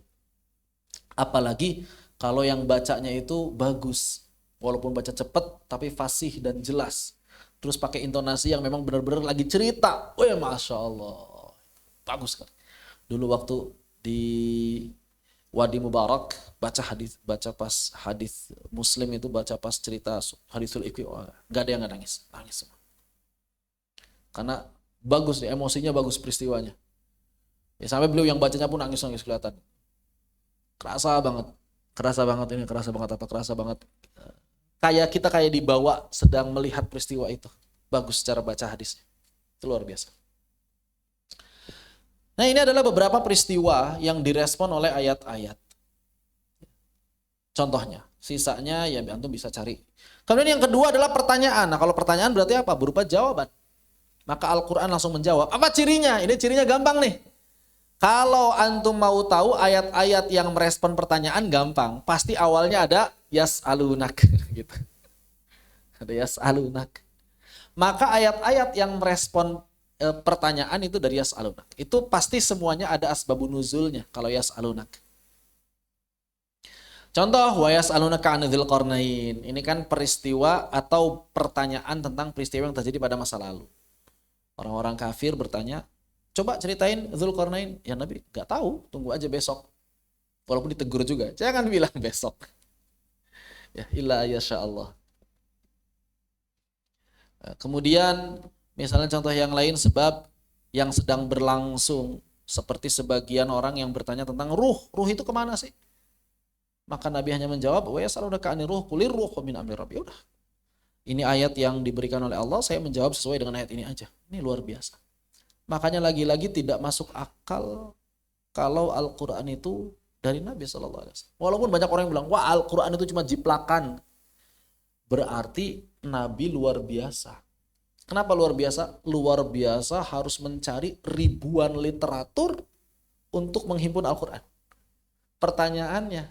[SPEAKER 1] Apalagi kalau yang bacanya itu bagus. Walaupun baca cepet tapi fasih dan jelas. Terus pakai intonasi yang memang benar-benar lagi cerita. Oh ya, Masya Allah. Bagus kan. Dulu waktu di Wadi Mubarak baca pas hadis Muslim itu, baca pas cerita hadisul ifki, nggak ada yang nggak nangis semua. Karena bagus nih, emosinya bagus peristiwanya. Ya sampai beliau yang bacanya pun nangis kelihatan. Kerasa banget ini, kerasa banget. Kayak dibawa sedang melihat peristiwa itu. Bagus cara baca hadisnya. Itu luar biasa. Nah, ini adalah beberapa peristiwa yang direspon oleh ayat-ayat. Contohnya, sisanya ya antum bisa cari. Kemudian yang kedua adalah pertanyaan. Nah, kalau pertanyaan berarti apa? Berupa jawaban. Maka Al-Quran langsung menjawab. Apa cirinya? Ini cirinya gampang nih. Kalau antum mau tahu ayat-ayat yang merespon pertanyaan gampang. Pasti awalnya ada yas'alunak gitu. Ada yas'alunak. Maka ayat-ayat yang merespon pertanyaan itu dari yas'alunak. Itu pasti semuanya ada asbabun nuzulnya kalau yas'alunak. Contoh, wa yas'alunaka 'anil Dzulqarnain. Ini kan peristiwa atau pertanyaan tentang peristiwa yang terjadi pada masa lalu. Orang-orang kafir bertanya, coba ceritain Dzulqarnain. Ya Nabi, gak tahu, tunggu aja besok. Walaupun ditegur juga, jangan bilang besok. Ya, illa yasha Allah. Kemudian Misalnya contoh yang lain, sebab yang sedang berlangsung. Seperti sebagian orang yang bertanya tentang ruh. Ruh itu kemana sih? Maka Nabi hanya menjawab, wa yasalunaka anir ruh qulir ruh min amri rabbi. Udah. Ini ayat yang diberikan oleh Allah, saya menjawab sesuai dengan ayat ini aja. Ini luar biasa. Makanya lagi-lagi tidak masuk akal kalau Al-Quran itu dari Nabi SAW. Walaupun banyak orang yang bilang, wah Al-Quran itu cuma jiplakan. Berarti Nabi luar biasa. Kenapa luar biasa? Luar biasa harus mencari ribuan literatur untuk menghimpun Al-Quran. Pertanyaannya,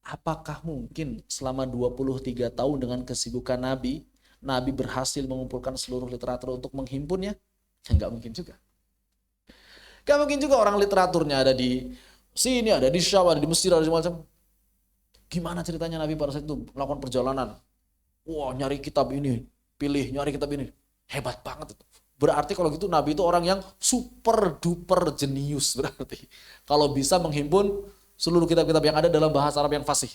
[SPEAKER 1] apakah mungkin selama 23 tahun dengan kesibukan Nabi, Nabi berhasil mengumpulkan seluruh literatur untuk menghimpunnya? Enggak mungkin juga. Enggak mungkin juga orang literaturnya ada di sini, ada di Syam, ada di Mesir, ada di macam. Gimana ceritanya Nabi pada saat itu melakukan perjalanan? Wah, nyari kitab ini, nyari kitab ini. Hebat banget itu. Berarti kalau gitu Nabi itu orang yang super duper jenius berarti. Kalau bisa menghimpun seluruh kitab-kitab yang ada dalam bahasa Arab yang fasih.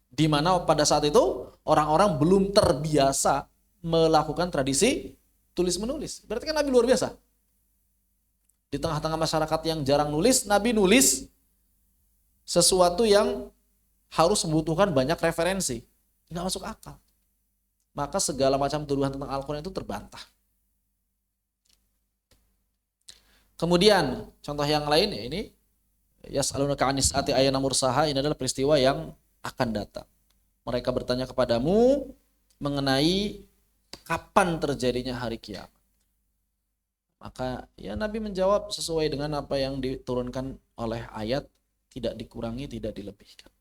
[SPEAKER 1] Di mana pada saat itu orang-orang belum terbiasa melakukan tradisi tulis-menulis. Berarti kan Nabi luar biasa. Di tengah-tengah masyarakat yang jarang nulis, Nabi nulis sesuatu yang harus membutuhkan banyak referensi. Nggak masuk akal. Maka segala macam tuduhan tentang Al-Quran itu terbantah. Kemudian contoh yang lain ya ini, yas'alunaka 'anis saati ayyana mursaha, ini adalah peristiwa yang akan datang. Mereka bertanya kepadamu mengenai kapan terjadinya hari kiamat. Maka ya Nabi menjawab sesuai dengan apa yang diturunkan oleh ayat, tidak dikurangi, tidak dilebihkan.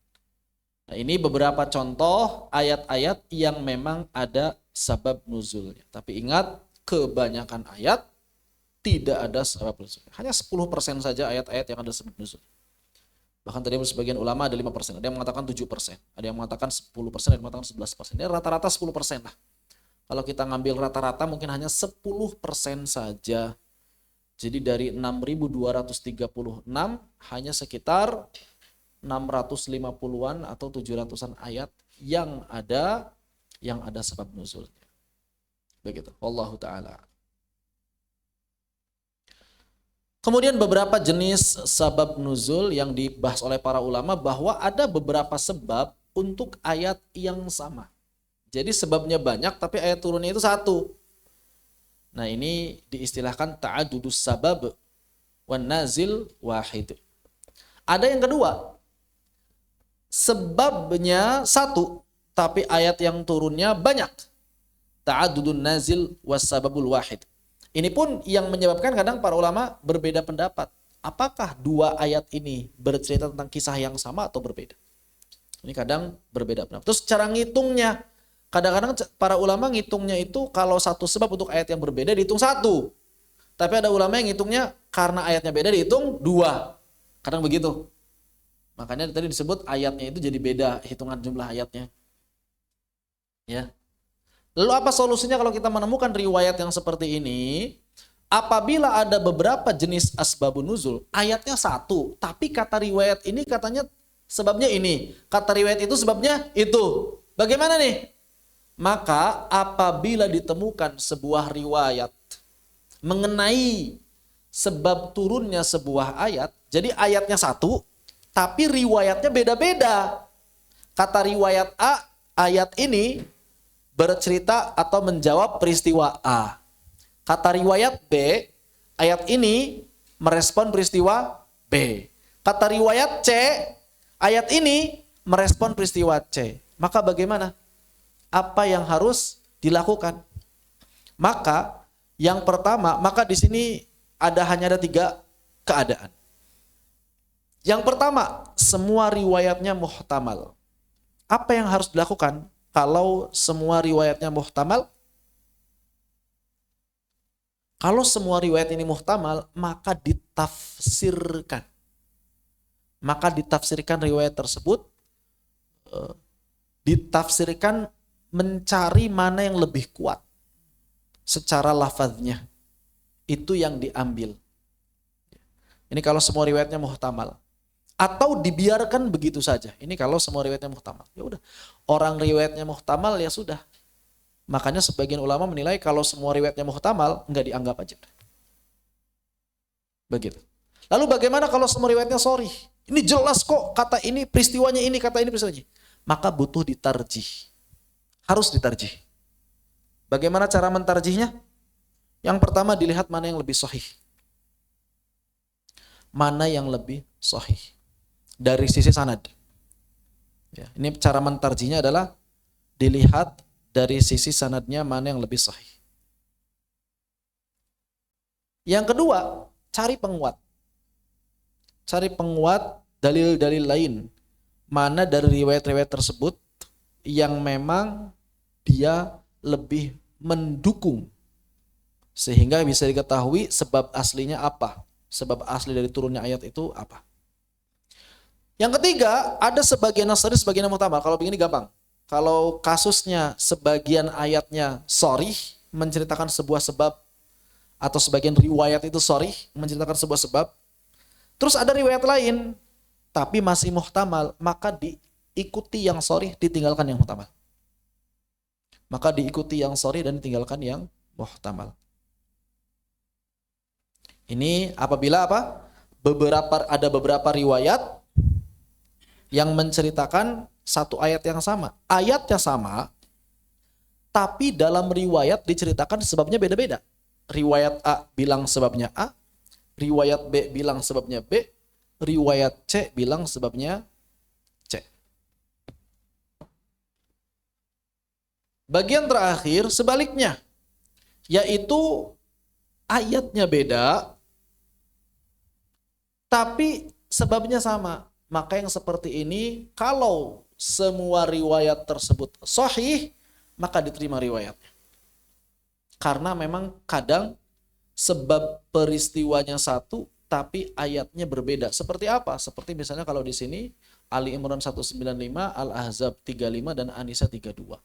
[SPEAKER 1] Nah, ini beberapa contoh ayat-ayat yang memang ada sabab nuzulnya. Tapi ingat, kebanyakan ayat tidak ada sabab nuzulnya. Hanya 10% saja ayat-ayat yang ada sabab nuzul. Bahkan tadi sebagian ulama ada 5%, ada yang mengatakan 7%, ada yang mengatakan 10%, ada yang mengatakan 11%. Ini rata-rata 10% lah. Kalau kita ngambil rata-rata mungkin hanya 10% saja. Jadi dari 6.236 hanya sekitar 650-an atau 700-an ayat yang ada sebab nuzulnya. Begitu. Wallahu taala. Kemudian beberapa jenis sabab nuzul yang dibahas oleh para ulama, bahwa ada beberapa sebab untuk ayat yang sama. Jadi sebabnya banyak tapi ayat turunnya itu satu. Nah, ini diistilahkan ta'adudus sabab wan nazil wahid. Ada yang kedua, sebabnya satu, tapi ayat yang turunnya banyak. Ta'adudun nazil was sababul wahid. Ini pun yang menyebabkan kadang para ulama berbeda pendapat. Apakah dua ayat ini bercerita tentang kisah yang sama atau berbeda? Ini kadang berbeda pendapat. Terus cara ngitungnya, kadang-kadang para ulama ngitungnya itu kalau satu sebab untuk ayat yang berbeda dihitung satu. Tapi ada ulama yang ngitungnya karena ayatnya beda dihitung dua. Kadang begitu. Makanya tadi disebut ayatnya itu jadi beda hitungan jumlah ayatnya. Ya. Lalu apa solusinya kalau kita menemukan riwayat yang seperti ini? Apabila ada beberapa jenis asbabun nuzul, ayatnya satu, tapi kata riwayat ini katanya sebabnya ini, kata riwayat itu sebabnya itu. Bagaimana nih? Maka apabila ditemukan sebuah riwayat mengenai sebab turunnya sebuah ayat, jadi ayatnya satu, tapi riwayatnya beda-beda. Kata riwayat A, ayat ini bercerita atau menjawab peristiwa A. Kata riwayat B, ayat ini merespon peristiwa B. Kata riwayat C, ayat ini merespon peristiwa C. Maka bagaimana? Apa yang harus dilakukan? Maka yang pertama, maka di sini hanya ada 3 keadaan. Yang pertama, semua riwayatnya muhtamal. Apa yang harus dilakukan kalau semua riwayatnya muhtamal? Kalau semua riwayat ini muhtamal, maka ditafsirkan. Maka ditafsirkan riwayat tersebut, ditafsirkan mencari mana yang lebih kuat secara lafaznya. Itu yang diambil. Ini kalau semua riwayatnya muhtamal. Atau dibiarkan begitu saja. Ini kalau semua riwayatnya muhtamal. Ya udah. Orang riwayatnya muhtamal ya sudah. Makanya sebagian ulama menilai kalau semua riwayatnya muhtamal, nggak dianggap aja. Begitu. Lalu bagaimana kalau semua riwayatnya sahih? Ini jelas kok kata ini peristiwanya ini, kata ini peristiwanya. Maka butuh ditarjih. Harus ditarjih. Bagaimana cara mentarjihnya? Yang pertama dilihat mana yang lebih sahih. Mana yang lebih sahih. Dari sisi sanad. Ya, ini cara mentarjihnya adalah dilihat dari sisi sanadnya mana yang lebih sahih. Yang kedua, cari penguat. Cari penguat dalil-dalil lain. Mana dari riwayat-riwayat tersebut yang memang dia lebih mendukung. Sehingga bisa diketahui sebab aslinya apa. Sebab asli dari turunnya ayat itu apa. Yang ketiga, ada sebagian yang sahih, sebagian yang muhtamal. Kalau begini gampang. Kalau kasusnya sebagian ayatnya sharih, menceritakan sebuah sebab, atau sebagian riwayat itu sharih, menceritakan sebuah sebab, terus ada riwayat lain, tapi masih muhtamal, maka diikuti yang sharih, ditinggalkan yang muhtamal. Maka diikuti yang sharih dan ditinggalkan yang muhtamal. Ini apabila apa? Ada beberapa riwayat yang menceritakan satu ayat yang sama. Ayatnya sama, tapi dalam riwayat diceritakan sebabnya beda-beda. Riwayat A bilang sebabnya A, riwayat B bilang sebabnya B, riwayat C bilang sebabnya C. Bagian terakhir sebaliknya, yaitu ayatnya beda, tapi sebabnya sama. Maka yang seperti ini, kalau semua riwayat tersebut sahih, maka diterima riwayatnya. Karena memang kadang sebab peristiwanya satu, tapi ayatnya berbeda. Seperti apa? Seperti misalnya kalau di sini Ali Imran 195, Al-Ahzab 35, dan An-Nisa 32.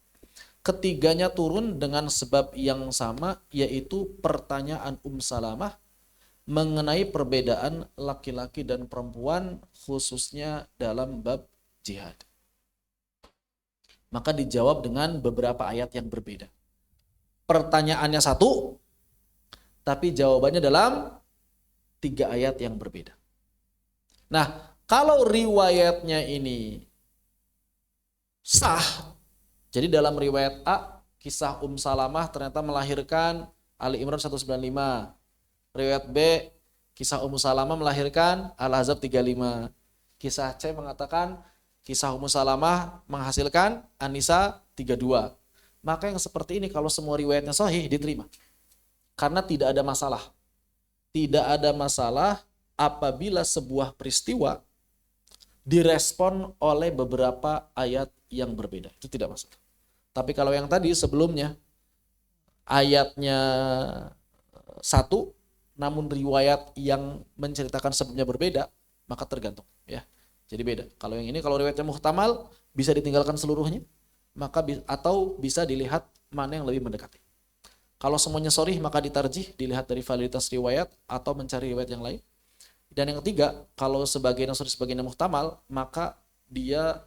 [SPEAKER 1] Ketiganya turun dengan sebab yang sama, yaitu pertanyaan Salamah mengenai perbedaan laki-laki dan perempuan khususnya dalam bab jihad. Maka dijawab dengan beberapa ayat yang berbeda. Pertanyaannya satu, tapi jawabannya dalam 3 ayat yang berbeda. Nah, kalau riwayatnya ini sah, jadi dalam riwayat A, kisah Salamah ternyata melahirkan Ali Imran 195. Riwayat B, kisah Salamah melahirkan Al-Ahzab 35. Kisah C mengatakan kisah Salamah menghasilkan An-Nisa 32. Maka yang seperti ini kalau semua riwayatnya sahih diterima. Karena tidak ada masalah. Tidak ada masalah apabila sebuah peristiwa direspon oleh beberapa ayat yang berbeda. Itu tidak masalah. Tapi kalau yang tadi sebelumnya ayatnya satu, namun riwayat yang menceritakan sebabnya berbeda, maka tergantung ya. Jadi beda. Kalau yang ini, kalau riwayatnya muhtamal, bisa ditinggalkan seluruhnya, maka atau bisa dilihat mana yang lebih mendekati. Kalau semuanya sharih, maka ditarjih, dilihat dari validitas riwayat atau mencari riwayat yang lain. Dan yang ketiga, kalau sebagian yang sharih, sebagian yang muhtamal, maka dia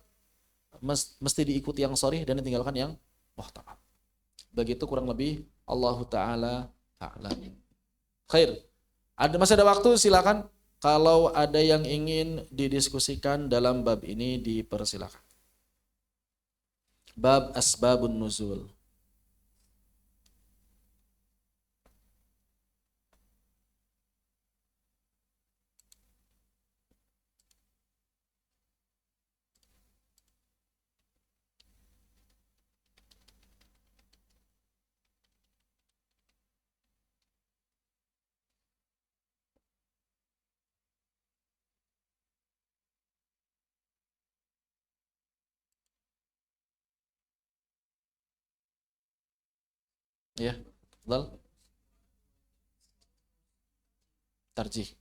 [SPEAKER 1] mesti diikuti yang sharih dan ditinggalkan yang muhtamal. Begitu kurang lebih, Allahu ta'ala a'lam. Khair. Masih ada waktu, silakan. Kalau ada yang ingin didiskusikan dalam bab ini, dipersilakan. Bab asbabun nuzul. Ya, Lal. Tarjih.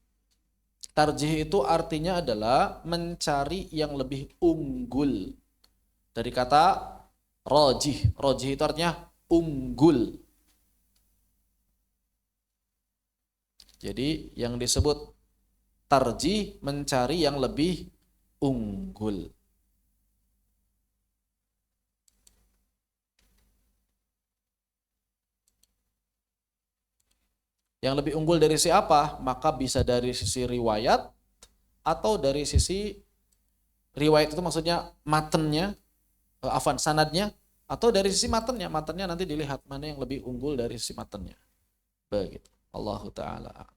[SPEAKER 1] Tarjih itu artinya adalah mencari yang lebih unggul. Dari kata rajih. Rajih itu artinya unggul. Jadi yang disebut tarjih mencari yang lebih unggul. Yang lebih unggul dari siapa? Maka bisa dari sisi riwayat atau dari sisi riwayat itu maksudnya matennya, sanadnya, atau dari sisi matennya. Matennya nanti dilihat mana yang lebih unggul dari sisi matennya. Begitu. Allahu taala.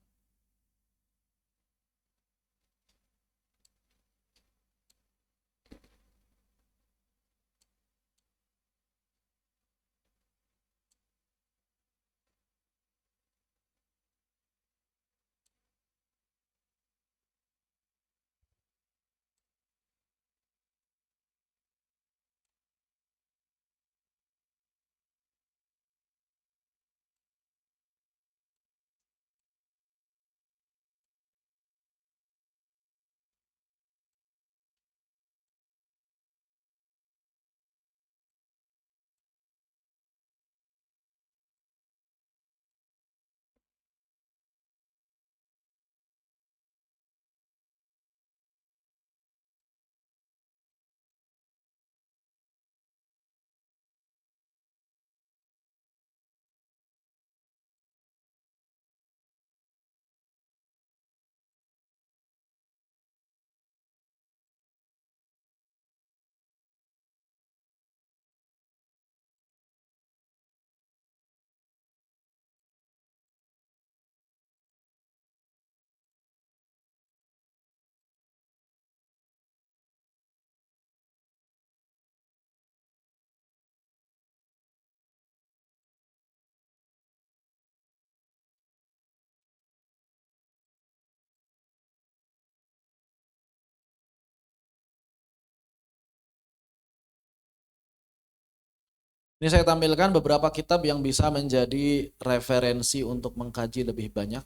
[SPEAKER 1] Ini saya tampilkan beberapa kitab yang bisa menjadi referensi untuk mengkaji lebih banyak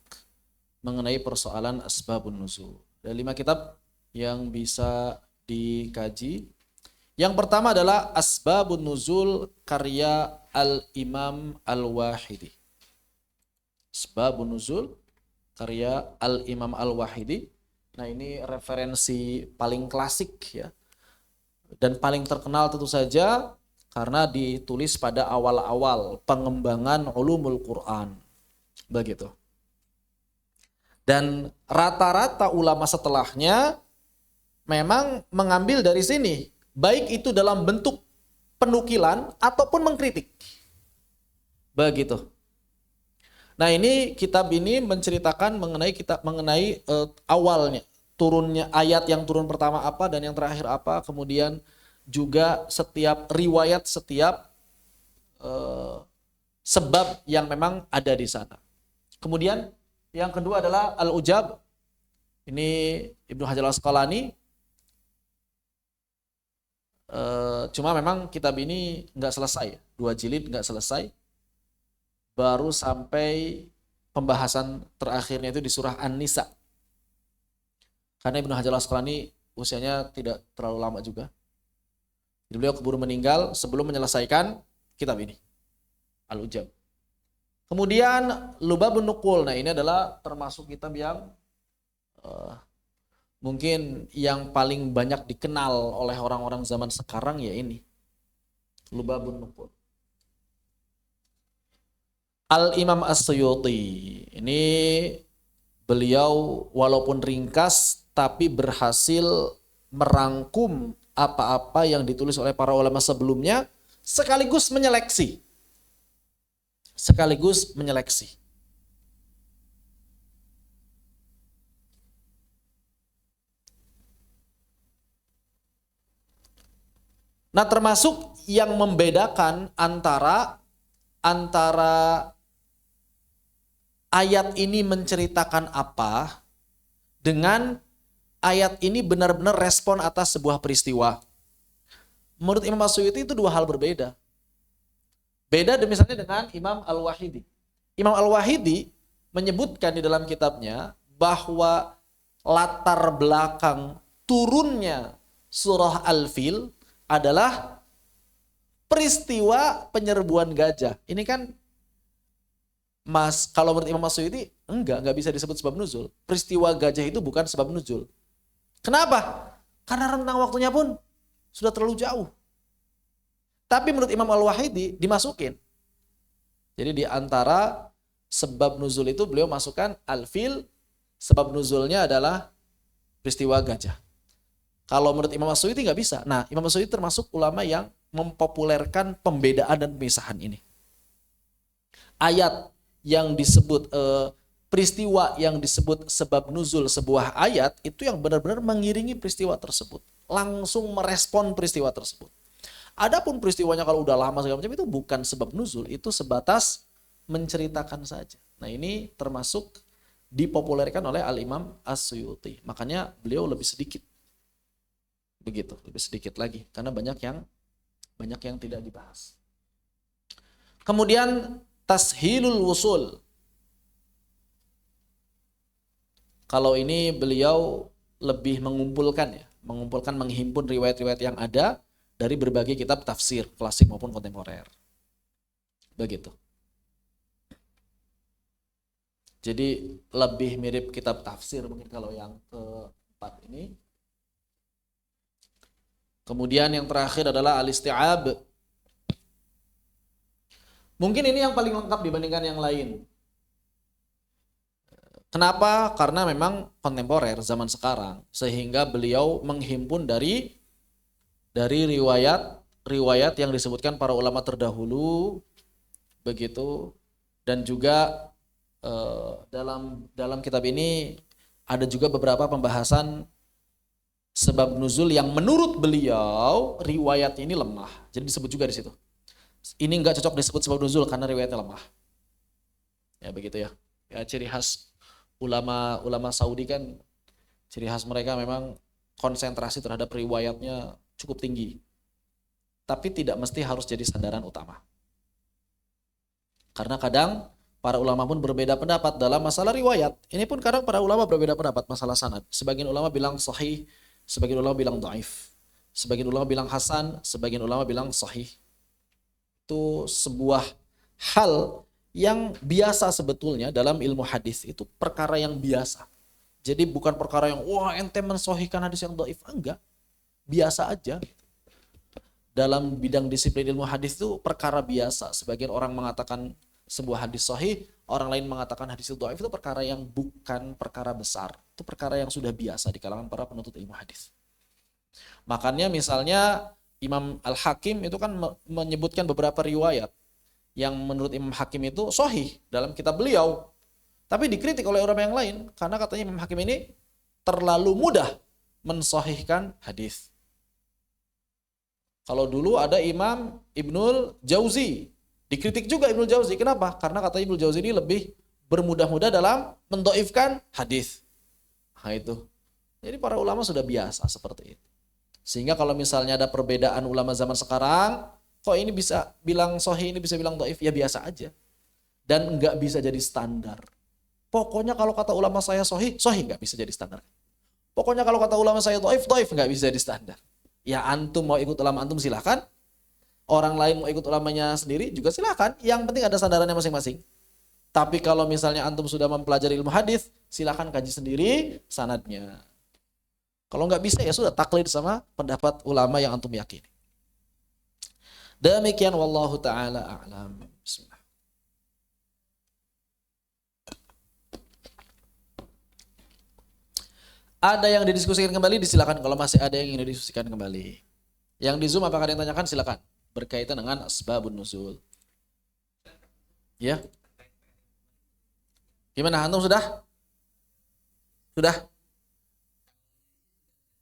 [SPEAKER 1] mengenai persoalan asbabun nuzul. Ada 5 kitab yang bisa dikaji. Yang pertama adalah Asbabun Nuzul karya Al-Imam Al-Wahidi. Asbabun Nuzul karya Al-Imam Al-Wahidi. Nah, ini referensi paling klasik ya. Dan paling terkenal tentu saja karena ditulis pada awal-awal pengembangan ulumul Quran. Begitu. Dan rata-rata ulama setelahnya memang mengambil dari sini, baik itu dalam bentuk penukilan ataupun mengkritik. Begitu. Nah, ini kitab ini menceritakan mengenai awalnya, turunnya ayat yang turun pertama apa dan yang terakhir apa, kemudian juga setiap riwayat, setiap sebab yang memang ada di sana. Kemudian yang kedua adalah Al-Ujab. Ini Ibnu Hajar Al-Asqalani. Cuma memang kitab ini nggak selesai, 2 jilid nggak selesai. Baru sampai pembahasan terakhirnya itu di surah An-Nisa. Karena Ibnu Hajar Al-Asqalani usianya tidak terlalu lama juga. Jadi beliau keburu meninggal sebelum menyelesaikan kitab ini, Al-Ujab. Kemudian Lubabun Nuqul. Nah, ini adalah termasuk kitab yang mungkin yang paling banyak dikenal oleh orang-orang zaman sekarang ya ini. Lubabun Nuqul. Al-Imam As-Suyuti. Ini beliau walaupun ringkas tapi berhasil merangkum apa-apa yang ditulis oleh para ulama sebelumnya sekaligus menyeleksi. Nah, termasuk yang membedakan antara ayat ini menceritakan apa dengan ayat ini benar-benar respon atas sebuah peristiwa. Menurut Imam As-Suyuti itu 2 hal berbeda. Beda misalnya dengan Imam Al-Wahidi. Imam Al-Wahidi menyebutkan di dalam kitabnya bahwa latar belakang turunnya surah Al-Fil adalah peristiwa penyerbuan gajah. Ini kan kalau menurut Imam As-Suyuti enggak bisa disebut sebab nuzul. Peristiwa gajah itu bukan sebab nuzul. Kenapa? Karena rentang waktunya pun sudah terlalu jauh. Tapi menurut Imam Al-Wahidi dimasukin. Jadi di antara sebab nuzul itu beliau masukkan al-fil, sebab nuzulnya adalah peristiwa gajah. Kalau menurut Imam As-Suyuti nggak bisa. Nah, Imam As-Suyuti termasuk ulama yang mempopulerkan pembedaan dan pemisahan ini. Ayat yang disebut peristiwa yang disebut sebab nuzul sebuah ayat itu yang benar-benar mengiringi peristiwa tersebut, langsung merespon peristiwa tersebut. Adapun peristiwanya kalau udah lama segala macam itu bukan sebab nuzul, itu sebatas menceritakan saja. Nah, ini termasuk dipopulerkan oleh Al-Imam As-Suyuti. Makanya beliau lebih sedikit. Begitu, lebih sedikit lagi karena banyak yang tidak dibahas. Kemudian tashilul wusul. Kalau ini beliau lebih mengumpulkan, menghimpun riwayat-riwayat yang ada dari berbagai kitab tafsir klasik maupun kontemporer. Begitu. Jadi lebih mirip kitab tafsir mungkin kalau yang keempat ini. Kemudian yang terakhir adalah al-isti'ab. Mungkin ini yang paling lengkap dibandingkan yang lain. Kenapa? Karena memang kontemporer zaman sekarang, sehingga beliau menghimpun dari riwayat yang disebutkan para ulama terdahulu, begitu, dan juga dalam kitab ini ada juga beberapa pembahasan sebab nuzul yang menurut beliau riwayat ini lemah. Jadi disebut juga di situ. Ini enggak cocok disebut sebab nuzul karena riwayatnya lemah. Ya begitu ya. Ya ciri khas ulama Saudi kan, ciri khas mereka memang konsentrasi terhadap riwayatnya cukup tinggi. Tapi tidak mesti harus jadi sandaran utama. Karena kadang para ulama pun berbeda pendapat dalam masalah riwayat. Ini pun kadang para ulama berbeda pendapat masalah sanad. Sebagian ulama bilang sahih, sebagian ulama bilang dhaif. Sebagian ulama bilang hasan, sebagian ulama bilang sahih. Itu sebuah hal yang biasa sebetulnya dalam ilmu hadis, itu perkara yang biasa. Jadi bukan perkara yang wah ente mensahihkan hadis yang dhaif, enggak. Biasa aja. Dalam bidang disiplin ilmu hadis itu perkara biasa. Sebagian orang mengatakan sebuah hadis sahih, orang lain mengatakan hadis itu dhaif, itu perkara yang bukan perkara besar. Itu perkara yang sudah biasa di kalangan para penuntut ilmu hadis. Makanya misalnya Imam Al-Hakim itu kan menyebutkan beberapa riwayat yang menurut Imam Hakim itu sahih dalam kitab beliau. Tapi dikritik oleh orang yang lain karena katanya Imam Hakim ini terlalu mudah mensahihkan hadis. Kalau dulu ada Imam Ibnul Jauzi, dikritik juga Ibnul Jauzi. Kenapa? Karena katanya Ibnul Jauzi ini lebih bermudah-mudah dalam mendhaifkan hadis. Nah itu. Jadi para ulama sudah biasa seperti itu. Sehingga kalau misalnya ada perbedaan ulama zaman sekarang, kok ini bisa bilang sahih, ini bisa bilang dhaif, ya biasa aja. Dan enggak bisa jadi standar. Pokoknya kalau kata ulama saya sahih, sahih enggak bisa jadi standar. Pokoknya kalau kata ulama saya dhaif, dhaif enggak bisa jadi standar. Ya antum mau ikut ulama antum silahkan. Orang lain mau ikut ulamanya sendiri juga silahkan. Yang penting ada sandarannya masing-masing. Tapi kalau misalnya antum sudah mempelajari ilmu hadis, silahkan kaji sendiri sanadnya. Kalau nggak bisa ya sudah taklid sama pendapat ulama yang antum yakini. Demikian wallahu taala a'lam. Bismillah. Ada yang didiskusikan kembali, disilakan. Kalau masih ada yang ingin didiskusikan kembali. Yang di Zoom apakah ada yang tanyakan? Silakan. Berkaitan dengan asbabun nuzul. Ya. Gimana antum sudah? Sudah?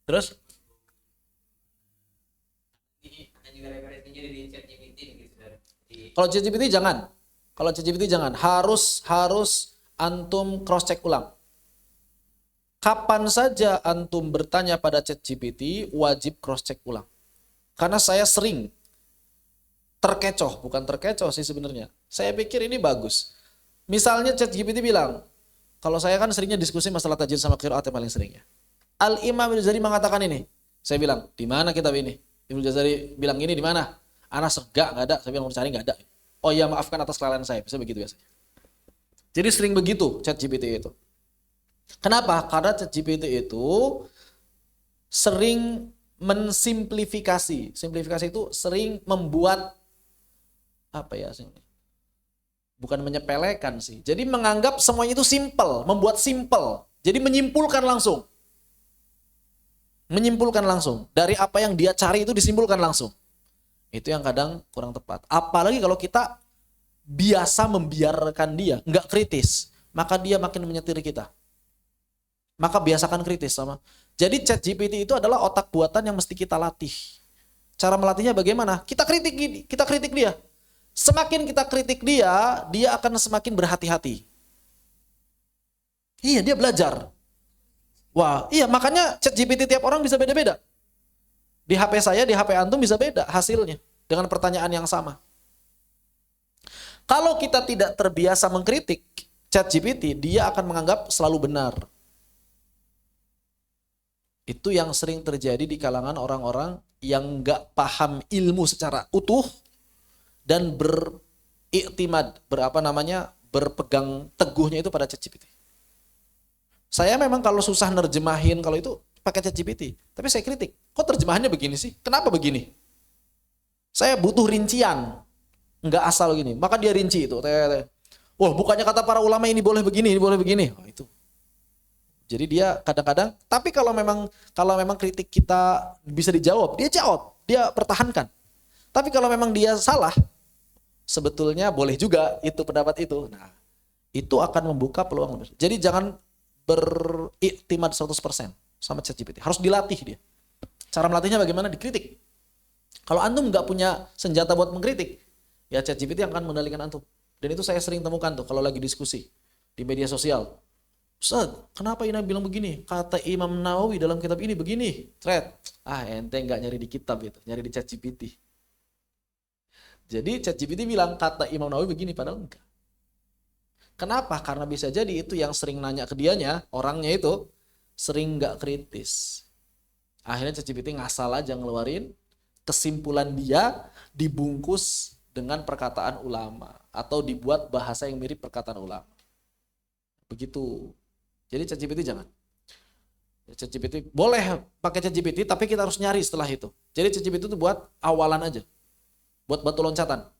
[SPEAKER 1] Terus? Kalau ChatGPT jangan. Kalau ChatGPT jangan. Harus antum cross check ulang. Kapan saja antum bertanya pada ChatGPT, wajib cross check ulang. Karena saya sering terkecoh, bukan terkecoh sih sebenarnya. Saya pikir ini bagus. Misalnya ChatGPT bilang, kalau saya kan seringnya diskusi masalah tajwid sama qiraat yang paling sering ya. Al-Imam Ibnu Jazari mengatakan ini. Saya bilang, di mana kitab ini? Ibnu Jazari bilang ini di mana? Anas enggak ada. Saya bilang mau cari enggak ada. Oh iya, maafkan atas kelalaian saya. Bisa begitu biasanya. Jadi sering begitu ChatGPT itu. Kenapa? Karena ChatGPT itu sering mensimplifikasi. Simplifikasi itu sering membuat Bukan menyepelekan sih. Jadi menganggap semuanya itu simple, membuat simple. Jadi menyimpulkan langsung. Menyimpulkan langsung. Dari apa yang dia cari itu disimpulkan langsung. Itu yang kadang kurang tepat. Apalagi kalau kita biasa membiarkan dia, nggak kritis, maka dia makin menyetir kita. Maka biasakan kritis sama. Jadi ChatGPT itu adalah otak buatan yang mesti kita latih. Cara melatihnya bagaimana? Kita kritik dia. Semakin kita kritik dia, dia akan semakin berhati-hati. Iya, dia belajar. Wah, iya makanya ChatGPT tiap orang bisa beda-beda. Di HP saya, di HP antum bisa beda hasilnya dengan pertanyaan yang sama. Kalau kita tidak terbiasa mengkritik ChatGPT, dia akan menganggap selalu benar. Itu yang sering terjadi di kalangan orang-orang yang nggak paham ilmu secara utuh dan beriktimad, berpegang teguhnya itu pada ChatGPT. Saya memang kalau susah nerjemahin, kalau itu pakai ChatGPT. Tapi saya kritik, kok terjemahannya begini sih? Kenapa begini? Saya butuh rincian, nggak asal gini. Maka dia rinci itu. Wah, bukannya kata para ulama ini boleh begini, ini boleh begini. Oh, itu. Jadi dia kadang-kadang, tapi kalau memang kritik kita bisa dijawab, dia pertahankan. Tapi kalau memang dia salah, sebetulnya boleh juga itu pendapat itu. Nah, itu akan membuka peluang. Jadi jangan beriktimad 100% sama ChatGPT. Harus dilatih dia. Cara melatihnya bagaimana? Dikritik. Kalau antum nggak punya senjata buat mengkritik, ya ChatGPT yang akan mengendalikan antum. Dan itu saya sering temukan tuh kalau lagi diskusi di media sosial. Ustaz, kenapa Ina bilang begini? Kata Imam Nawawi dalam kitab ini begini. Thread. Ente nggak nyari di kitab itu, nyari di ChatGPT. Jadi ChatGPT bilang kata Imam Nawawi begini, padahal enggak. Kenapa? Karena bisa jadi itu yang sering nanya ke dianya, orangnya itu sering nggak kritis. Akhirnya ChatGPT ngasal aja ngeluarin kesimpulan dia dibungkus dengan perkataan ulama atau dibuat bahasa yang mirip perkataan ulama. Begitu. Jadi ChatGPT jangan. ChatGPT boleh pakai ChatGPT, tapi kita harus nyari setelah itu. Jadi ChatGPT itu buat awalan aja, buat batu loncatan.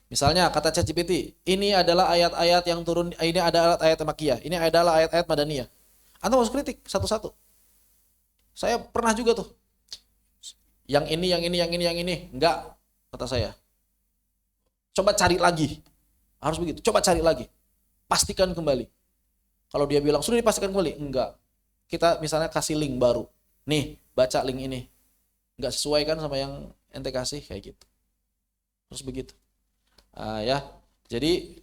[SPEAKER 1] Misalnya kata ChatGPT, ini adalah ayat-ayat yang turun, ini adalah ayat Makkiyah, ini adalah ayat-ayat Madaniyah. Anda harus kritik satu-satu. Saya pernah juga tuh, yang ini, enggak, kata saya. Coba cari lagi, harus begitu. Coba cari lagi, pastikan kembali. Kalau dia bilang sudah dipastikan kembali, enggak. Kita misalnya kasih link baru, nih baca link ini, enggak sesuai kan sama yang ente kasih kayak gitu. Terus begitu. Ya, jadi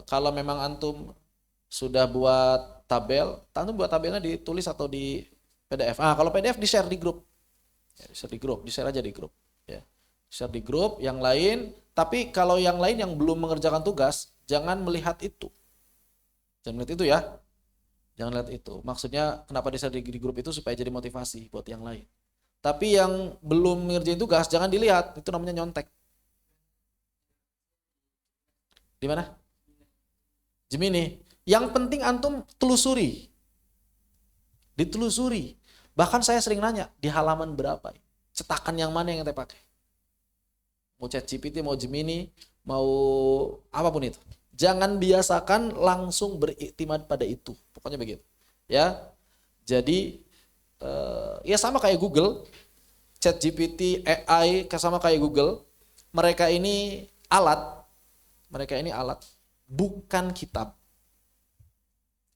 [SPEAKER 1] kalau memang antum sudah buat tabel, antum buat tabelnya ditulis atau di PDF. Kalau PDF di-share di grup. Ya, di-share aja di grup. Ya. Share di grup yang lain, tapi kalau yang lain yang belum mengerjakan tugas, jangan melihat itu. Jangan melihat itu ya. Jangan lihat itu. Maksudnya kenapa di-share di grup itu supaya jadi motivasi buat yang lain. Tapi yang belum mengerjain tugas jangan dilihat, itu namanya nyontek. Di mana? Gemini. Yang penting antum telusuri. Ditelusuri. Bahkan saya sering nanya, di halaman berapa? Cetakan yang mana yang ente pakai? Mau ChatGPT, mau Gemini, mau apapun itu. Jangan biasakan langsung beriktimad pada itu. Pokoknya begitu. Ya. Jadi ya sama kayak Google, ChatGPT, AI sama kayak Google. Mereka ini alat, bukan kitab.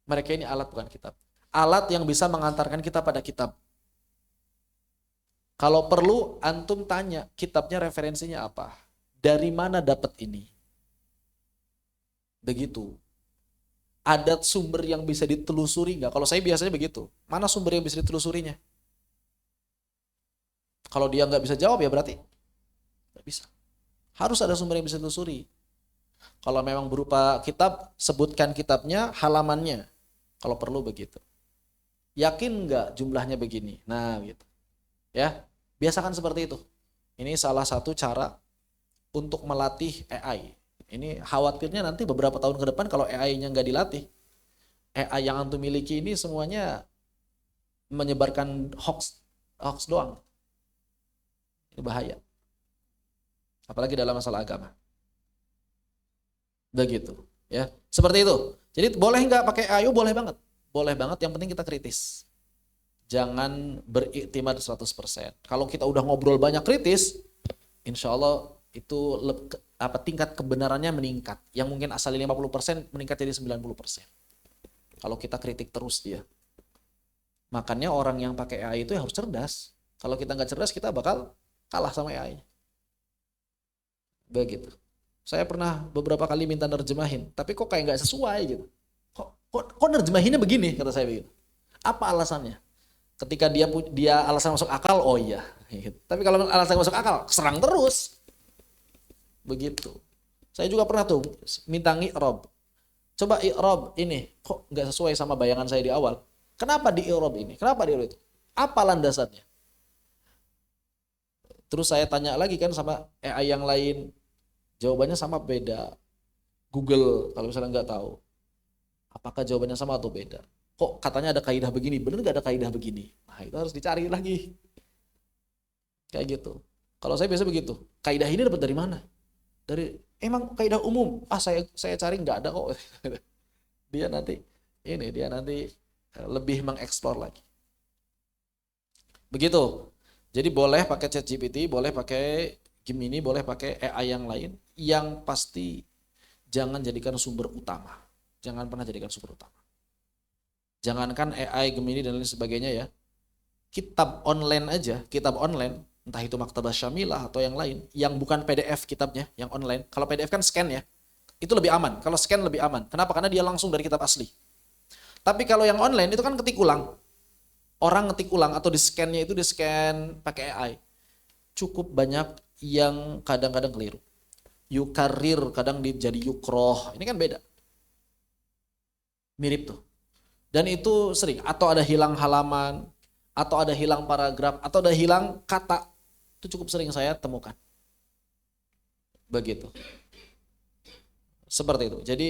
[SPEAKER 1] Mereka ini alat, bukan kitab. Alat yang bisa mengantarkan kita pada kitab. Kalau perlu, antum tanya, kitabnya referensinya apa? Dari mana dapat ini? Begitu. Ada sumber yang bisa ditelusuri nggak? Kalau saya biasanya begitu. Mana sumber yang bisa ditelusurinya? Kalau dia nggak bisa jawab, ya berarti nggak bisa. Harus ada sumber yang bisa ditelusuri. Kalau memang berupa kitab, sebutkan kitabnya, halamannya. Kalau perlu begitu. Yakin nggak jumlahnya begini? Nah, gitu. Ya, biasakan seperti itu. Ini salah satu cara untuk melatih AI. Ini khawatirnya nanti beberapa tahun ke depan kalau AI-nya nggak dilatih, AI yang antum miliki ini semuanya menyebarkan hoax doang. Ini bahaya. Apalagi dalam masalah agama. Begitu, ya. Seperti itu. Jadi boleh nggak pakai AI? Boleh banget. Boleh banget, yang penting kita kritis. Jangan beriktimad 100%. Kalau kita udah ngobrol banyak kritis, insya Allah itu tingkat kebenarannya meningkat. Yang mungkin asalnya 50% meningkat jadi 90%. Kalau kita kritik terus dia. Makanya orang yang pakai AI itu harus cerdas. Kalau kita nggak cerdas, kita bakal kalah sama AI. Begitu. Saya pernah beberapa kali minta nerjemahin, tapi kok kayak nggak sesuai gitu. Kok nerjemahinnya begini, kata saya begitu. Apa alasannya? Ketika dia alasan masuk akal, oh iya. Gitu. Tapi kalau alasan masuk akal, serang terus. Begitu. Saya juga pernah tuh minta i'rab. Coba i'rab ini, kok nggak sesuai sama bayangan saya di awal. Kenapa di i'rab ini? Kenapa di i'rab itu? Apa landasannya? Terus saya tanya lagi kan sama AI yang lain. Jawabannya sama beda. Google kalau misalnya nggak tahu. Apakah jawabannya sama atau beda? Kok katanya ada kaidah begini, bener nggak ada kaidah begini? Nah itu harus dicari lagi. Kayak gitu. Kalau saya biasa begitu. Kaidah ini dapat dari mana? Emang kaidah umum. Saya cari nggak ada kok. Dia nanti lebih mengeksplor lagi. Begitu. Jadi boleh pakai ChatGPT, boleh pakai Gemini, boleh pakai AI yang lain. Yang pasti jangan jadikan sumber utama. Jangan pernah jadikan sumber utama. Jangankan AI, Gemini dan lain sebagainya ya. Kitab online aja, kitab online, entah itu Maktabah Syamilah atau yang lain, yang bukan PDF kitabnya, yang online. Kalau PDF kan scan ya, itu lebih aman. Kalau scan lebih aman. Kenapa? Karena dia langsung dari kitab asli. Tapi kalau yang online itu kan ketik ulang. Orang ngetik ulang atau di scan-nya itu di scan pakai AI. Cukup banyak yang kadang-kadang keliru. Yukarir kadang jadi yukroh. Ini kan beda. Mirip tuh. Dan itu sering. Atau ada hilang halaman, atau ada hilang paragraf, atau ada hilang kata. Itu cukup sering saya temukan. Begitu. Seperti itu. Jadi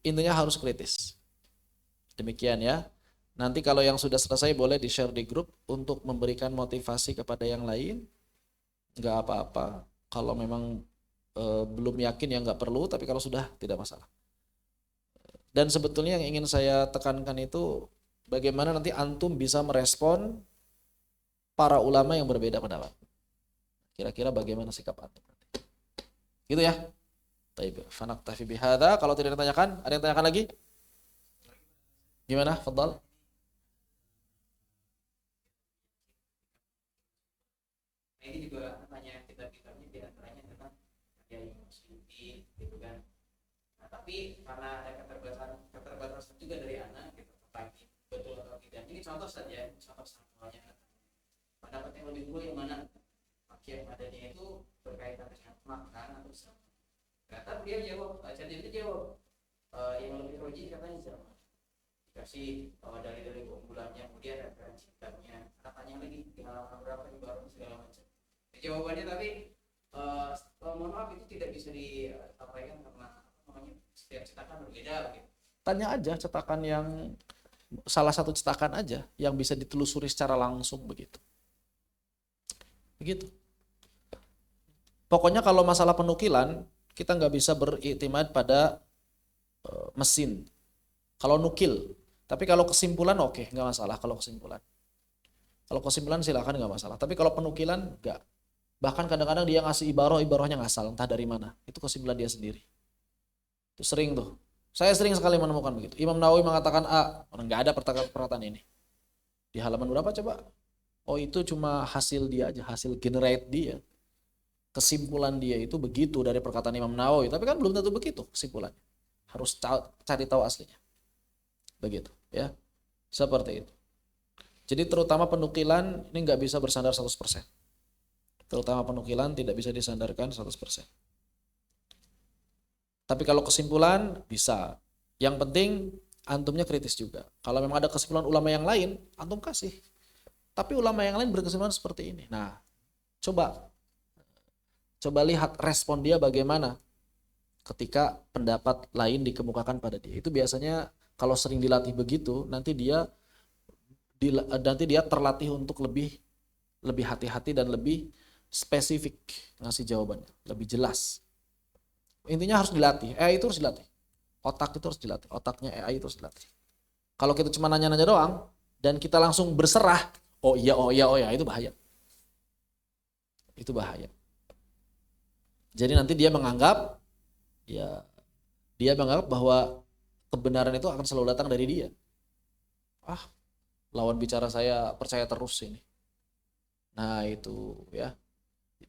[SPEAKER 1] intinya harus kritis. Demikian ya. Nanti kalau yang sudah selesai boleh di-share di grup untuk memberikan motivasi kepada yang lain. Nggak apa-apa. Kalau memang belum yakin ya nggak perlu, tapi kalau sudah tidak masalah. Dan sebetulnya yang ingin saya tekankan itu bagaimana nanti antum bisa merespon para ulama yang berbeda pendapat. Kira-kira bagaimana sikap antum? Gitu ya. Baik, fanaktafi bihadza. Kalau tidak ditanyakan, ada yang tanyakan lagi? Gimana? Fadhal.
[SPEAKER 2] Ini juga tanya kitab-kitabnya di antaranya tentang Kiai Muslimin gitu kan. Nah, tapi karena ada keterbatasan juga dari anak gitu tentang betul atau tidak. Ini contoh saja, contoh sampelnya. Pendapat yang lebih dulu yang mana Kiai adanya itu berkaitan dengan makan atau sama. Kata dia jawab, jadi dia jawab yang lebih rojih katanya sama. Dikasih dari keunggulannya, kemudian referensi kitabnya. Katanya lagi di halaman berapa ini baru segala macam. Jawabannya tapi mohon maaf itu tidak bisa disampaikan karena setiap cetakan berbeda gitu.
[SPEAKER 1] Tanya aja cetakan yang salah satu cetakan aja yang bisa ditelusuri secara langsung begitu. Begitu. Pokoknya kalau masalah penukilan kita nggak bisa beriktimad pada mesin. Kalau nukil, tapi kalau kesimpulan oke, nggak masalah kalau kesimpulan. Kalau kesimpulan silakan nggak masalah. Tapi kalau penukilan nggak. Bahkan kadang-kadang dia ngasih ibarahnya ngasal, entah dari mana. Itu kesimpulan dia sendiri. Itu sering tuh. Saya sering sekali menemukan begitu. Imam Nawawi mengatakan A, orang nggak ada perkataan ini. Di halaman berapa coba? Oh itu cuma hasil dia aja, hasil generate dia. Kesimpulan dia itu begitu dari perkataan Imam Nawawi. Tapi kan belum tentu begitu kesimpulannya. Harus cari tahu aslinya. Begitu ya. Seperti itu. Jadi terutama penukilan ini nggak bisa bersandar 100%. Terutama penukilan tidak bisa disandarkan 100%. Tapi kalau kesimpulan bisa. Yang penting antumnya kritis juga. Kalau memang ada kesimpulan ulama yang lain, antum kasih. Tapi ulama yang lain berkesimpulan seperti ini. Nah, coba lihat respon dia bagaimana ketika pendapat lain dikemukakan pada dia. Itu biasanya kalau sering dilatih begitu, nanti dia terlatih untuk lebih hati-hati dan lebih spesifik ngasih jawabannya, lebih jelas. Intinya harus dilatih. Itu harus dilatih. Otak itu harus dilatih, otaknya AI itu harus dilatih. Kalau kita cuma nanya-nanya doang dan kita langsung berserah, oh iya, oh iya, oh iya, itu bahaya. Itu bahaya. Jadi nanti ya dia menganggap bahwa kebenaran itu akan selalu datang dari dia. Ah, lawan bicara saya percaya terus ini. Nah itu ya,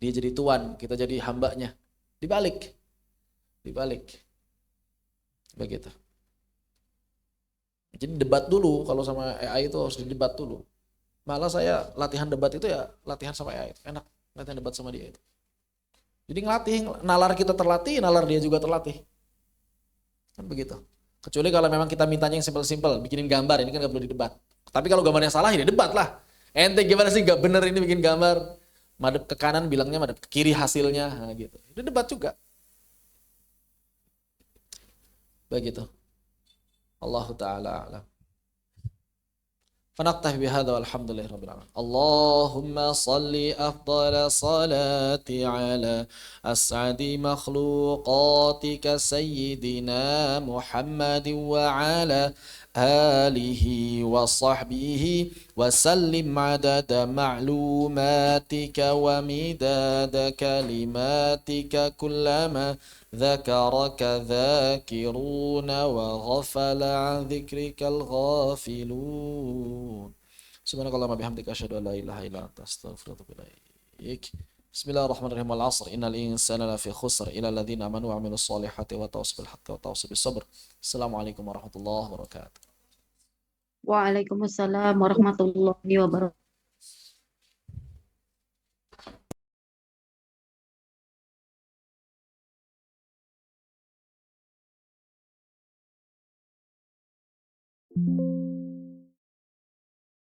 [SPEAKER 1] dia jadi tuan, kita jadi hambanya. Dibalik, dibalik, begitu. Jadi debat dulu kalau sama AI itu harus didebat dulu. Malah saya latihan debat itu ya latihan sama AI, enak latihan debat sama dia itu. Jadi ngelatih, nalar kita terlatih, nalar dia juga terlatih. Kan begitu. Kecuali kalau memang kita mintanya yang simpel-simpel, bikinin gambar, ini kan nggak perlu didebat. Tapi kalau gambarnya salah, ya debat lah. Ente gimana sih nggak bener ini bikin gambar? Madep ke kanan bilangnya madep ke kiri hasilnya, nah, gitu. Itu debat juga. Begitu. Allah Ta'ala a'lam. فنقتفي بهذا والحمد لله رب العالمين اللهم صل أفضل صلاة على أسعد مخلوقاتك سيدنا محمد وعلى آله وصحبه وسلم عدد معلوماتك ومداد كلماتك كلما ذكرك ذاكرون وغفل عن ذكرك الغافلون سبحانك اللهم وبحمدك أشهد أن لا إله إلا أنت أستغفرك وأتوب إليك بسم الله الرحمن الرحيم والعصر إن الإنسان لفي خسر إلى الذين آمنوا وعملوا الصالحات وتواصوا بالحق وتواصوا بالصبر السلام عليكم ورحمة الله وبركاته
[SPEAKER 3] Waalaikumsalam warahmatullahi wabarakatuh.